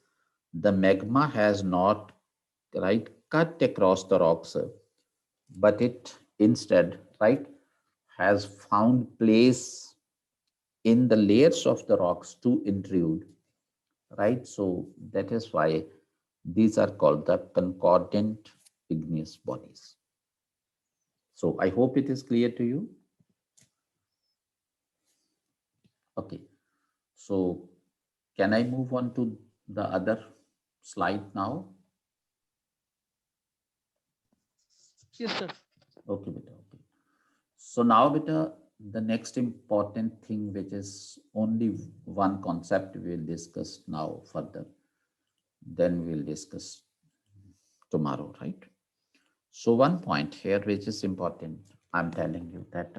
the magma has not, right, cut across the rocks, but it instead, right, has found place in the layers of the rocks to intrude, right? So that is why these are called the concordant igneous bodies. So I hope it is clear to you. Okay, so can I move on to the other slide now? Yes, sir. Okay, beta. Okay. So now, beta, the next important thing, which is only one concept we will discuss now further, then we'll discuss tomorrow, right? So one point here, which is important, I'm telling you that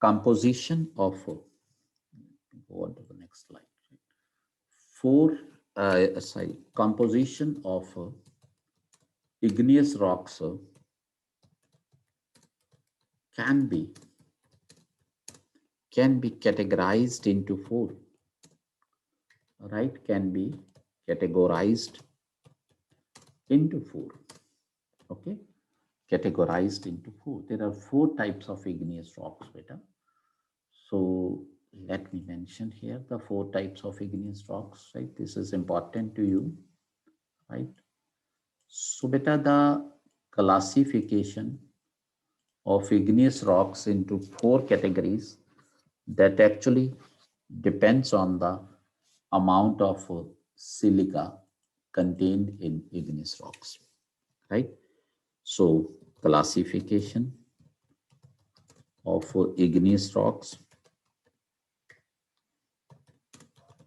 composition of, go on to the next slide. Composition of igneous rocks can be categorized into four, right? Can be categorized into four. Okay, categorized into four. There are four types of igneous rocks, beta. So let me mention here the four types of igneous rocks, right? This is important to you, right? So beta, the classification of igneous rocks into four categories that actually depends on the amount of silica contained in igneous rocks, right? So classification of igneous rocks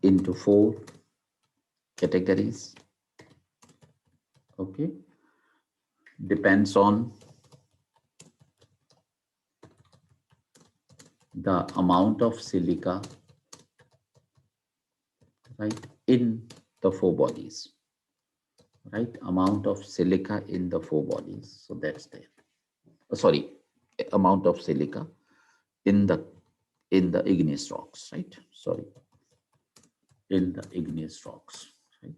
into four categories, okay, depends on the amount of silica, right, in the four bodies, right, amount of silica in the four bodies. So that's there. Sorry, amount of silica in the igneous rocks, right? Sorry, in the igneous rocks, right?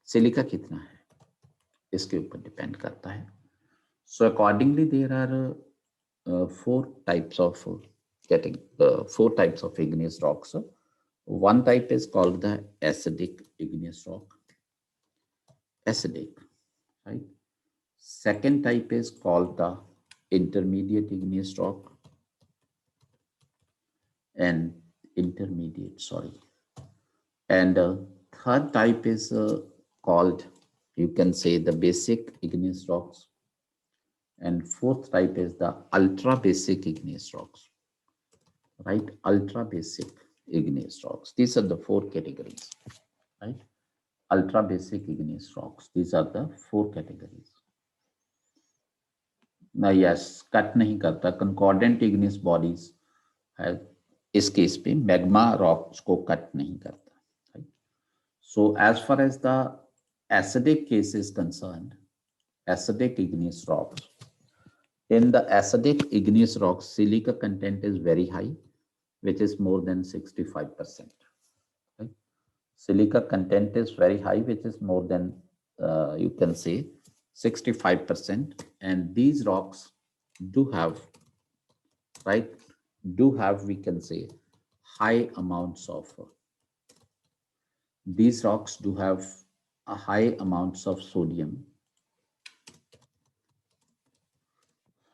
Silica कितना है इसके ऊपर depend करता है. So accordingly, there are four types of igneous rocks. One type is called the acidic igneous rock. Acidic, right? Second type is called the intermediate igneous rock. And intermediate, sorry. And third type is called, you can say, the basic igneous rocks. And fourth type is the ultra basic igneous rocks, right? Ultra basic igneous rocks. These are the four categories, right? Ultra basic igneous rocks. These are the four categories. Now, yes, cut nahi karta. Concordant igneous bodies have, इस case पे magma rocks को cut नहीं करता, right? So as far as the acidic case is concerned, acidic igneous rocks, in the acidic igneous rocks, silica content is very high, which is more than 65%. Right? Silica content is very high, which is more than, you can say, 65%. And these rocks do have, right, we can say, high amounts of, these rocks do have a high amounts of sodium,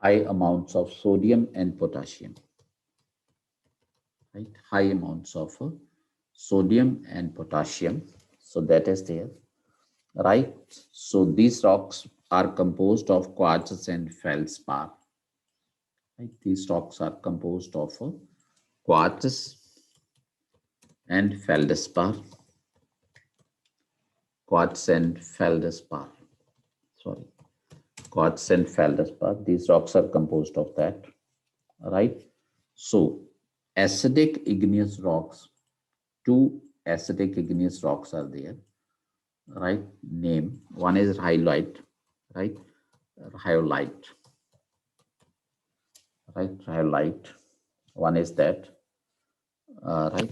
and potassium, right? High amounts of sodium and potassium. So that is there, right? So these rocks are composed of quartz and feldspar, right? These rocks are composed of quartz and feldspar, quartz and feldspar, sorry, quartz and feldspar. These rocks are composed of that, right? So acidic igneous rocks, two acidic igneous rocks are there, right? Name, one is rhyolite, right? Rhyolite, right? Rhyolite, one is that, right?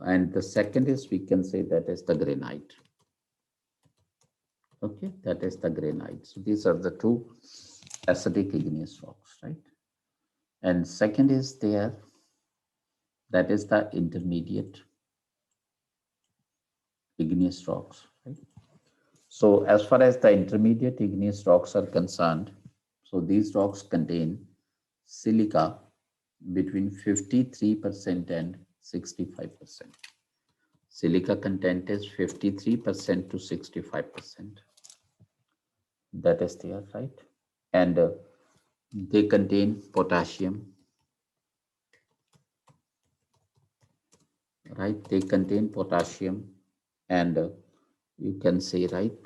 And the second is, we can say, that is the granite. Okay, that is the granite. So these are the two acidic igneous rocks, right? And second is there That is the intermediate igneous rocks, right? So as far as the intermediate igneous rocks are concerned, so these rocks contain silica between 53% and 65%. Silica content is 53% to 65%. That is there, right? And they contain potassium, right? They contain potassium, and you can say, right,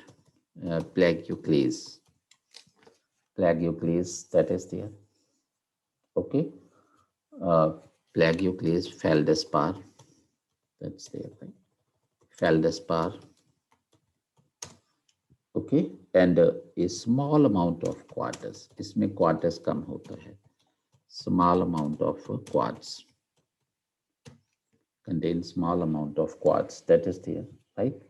plagioclase. Plagioclase, that is there. Okay. Plagioclase, feldspar, that's there, right? Feldspar. Okay. And a small amount of quartz. इसमें quartz कम होता है. Small amount of quartz. Contains small amount of quartz, that is there, right?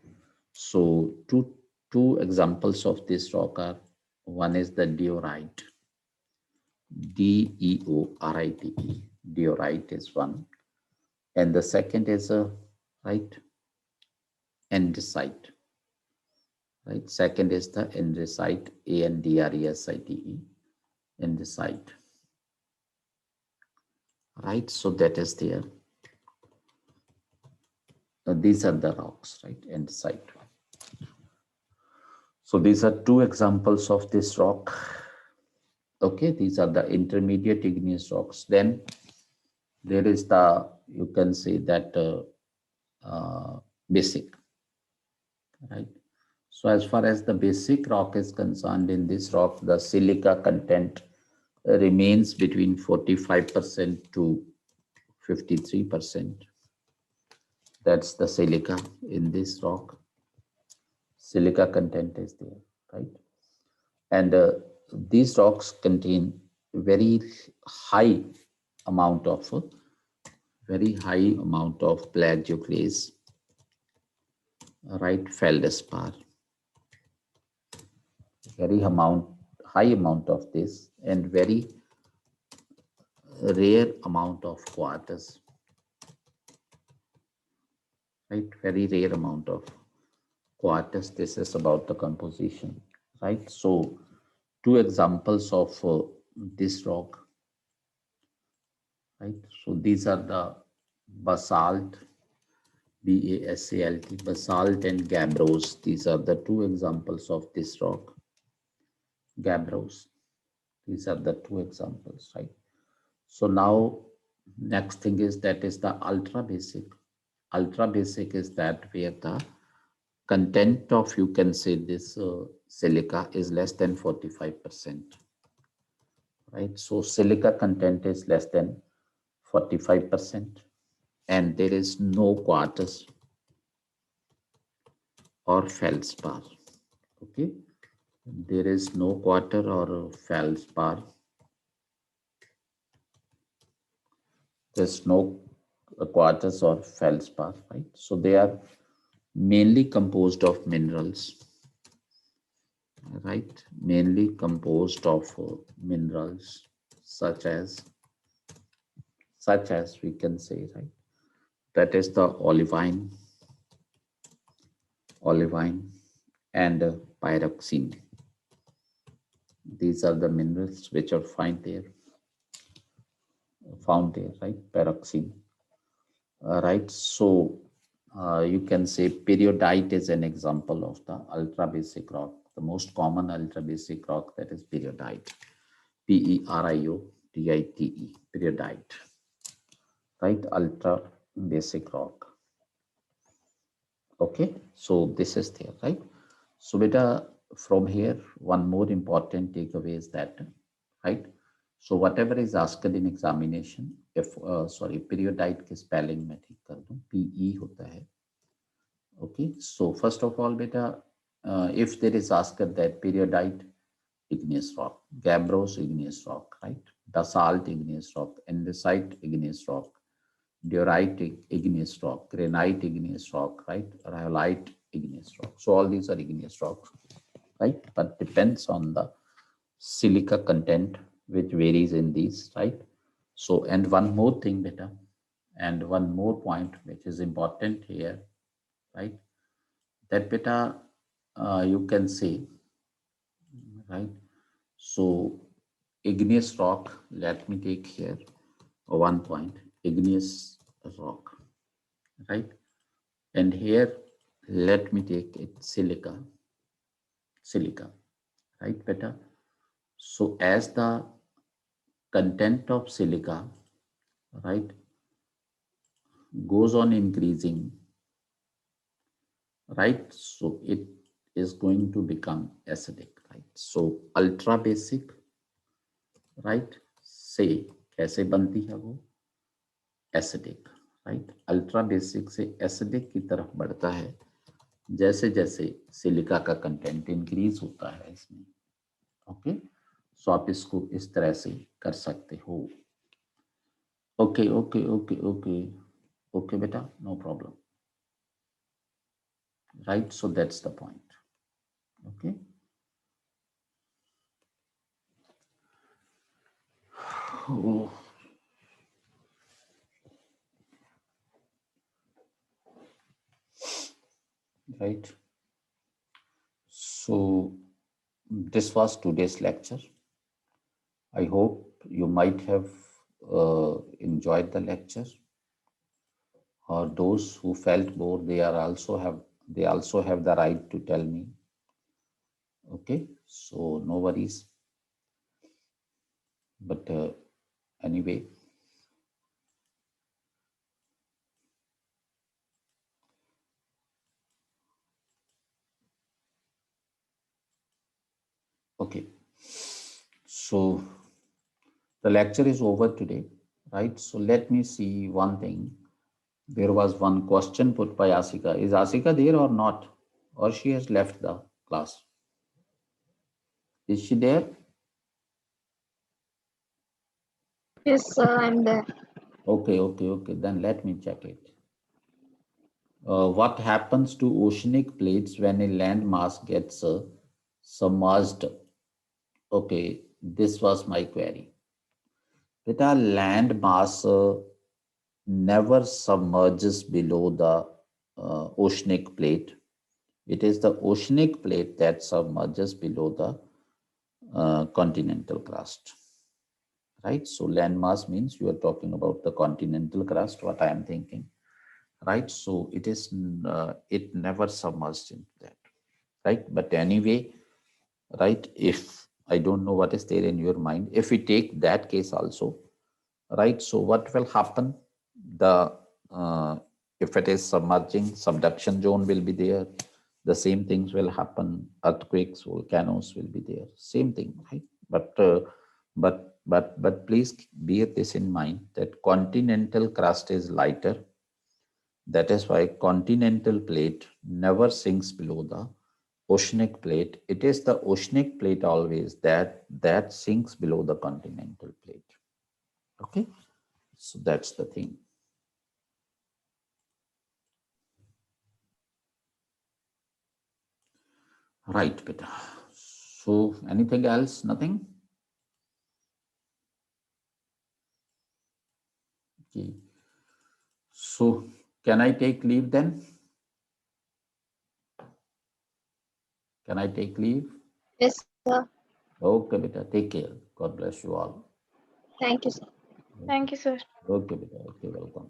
So two examples of this rock are, one is the diorite, Deorite. Diorite is one, and the second is a right andesite. Right, second is the andesite, Andresite, andesite. Right, so that is there. These are the rocks, right, andesite. So these are two examples of this rock. Okay, these are the intermediate igneous rocks. Then there is the, you can say that basic, right? So as far as the basic rock is concerned, in this rock, the silica content remains between 45% to 53%. That's the silica in this rock. Silica content is there, right? And these rocks contain very high amount of plagioclase, right? Feldspar, high amount of this, and very rare amount of quartz, right? Very rare amount of quartz. This is about the composition, right? So two examples of this rock, right? So these are the basalt, BASALT, basalt and gabbros. These are the two examples of this rock. Gabbros. These are the two examples, right? So now next thing is that is the ultra basic. Ultra basic is that where the content of, you can say, this silica is less than 45%, right? So silica content is less than 45%, and there is no quartz or feldspar. Okay, there is no quartz or feldspar. There's no quartz or feldspar, right? So they are mainly composed of minerals, right? Mainly composed of minerals such as we can say, right? That is the olivine and pyroxene. These are the minerals which are found there, right? Pyroxene. Right. So you can say periodite is an example of the ultra basic rock. The most common ultra basic rock, that is periodite. Periodite. Periodite. Right. Ultra basic rock. Okay. So this is there, right? So beta, from here, one more important takeaway is that, right? So whatever is asked in examination, if periodite की spelling मैं ठीक कर दूं, PE होता है. Okay, so first of all, beta, if there is asked that periodite, igneous rock, gabbros, igneous rock, right? Basalt, igneous rock, andesite, igneous rock, diorite, igneous rock, granite, igneous rock, right? Rhyolite, igneous rock. So all these are igneous rocks, right? But depends on the silica content which varies in these, right? So, and one more thing, beta, And one more point which is important here, right? That beta you can see, right? So igneous rock, let me take here one point, igneous rock, right? And here, let me take it silica, right beta? So as the content of silica, right, goes on increasing, right? So it is going to become acidic, right? So ultra basic, right? से कैसे बनती है वो acidic, right? Ultra basic से acidic की तरफ बढ़ता है जैसे जैसे सिलिका का कंटेंट इंक्रीज होता है इसमें, ओके? सो आप इसको इस तरह से कर सकते हो। Okay okay okay okay okay बेटा, no problem, right? So that's the point, okay? Right. So this was today's lecture. I hope you might have enjoyed the lecture. Or those who felt bored, they also have the right to tell me. Okay, so no worries. But anyway, okay. So the lecture is over today, right? So let me see one thing. There was one question put by Asika. Is Asika there or not? Or she has left the class? Is she there? Yes, sir, I'm there. Okay, okay, okay. Then let me check it. What happens to oceanic plates when a land mass gets submerged? Okay, this was my query. Beta, land mass never submerges below the oceanic plate. It is the oceanic plate that submerges below the continental crust. Right? So landmass means you are talking about the continental crust, what I am thinking. Right? So it is, it never submerged into that. Right? But anyway, right, if I don't know what is there in your mind, if we take that case also, right, so what will happen? The if it is submerging, subduction zone will be there. The same things will happen. Earthquakes, volcanoes will be there. Same thing, right? But please bear this in mind that continental crust is lighter. That is why continental plate never sinks below the oceanic plate. It is the oceanic plate always that sinks below the continental plate. Okay, so that's the thing. Right, beta. So anything else? Nothing? Okay. So can I take leave then? Can I take leave? Yes, sir. Okay, beta. Take care. God bless you all. Thank you, sir. Thank you, sir. Okay, beta. Okay, welcome.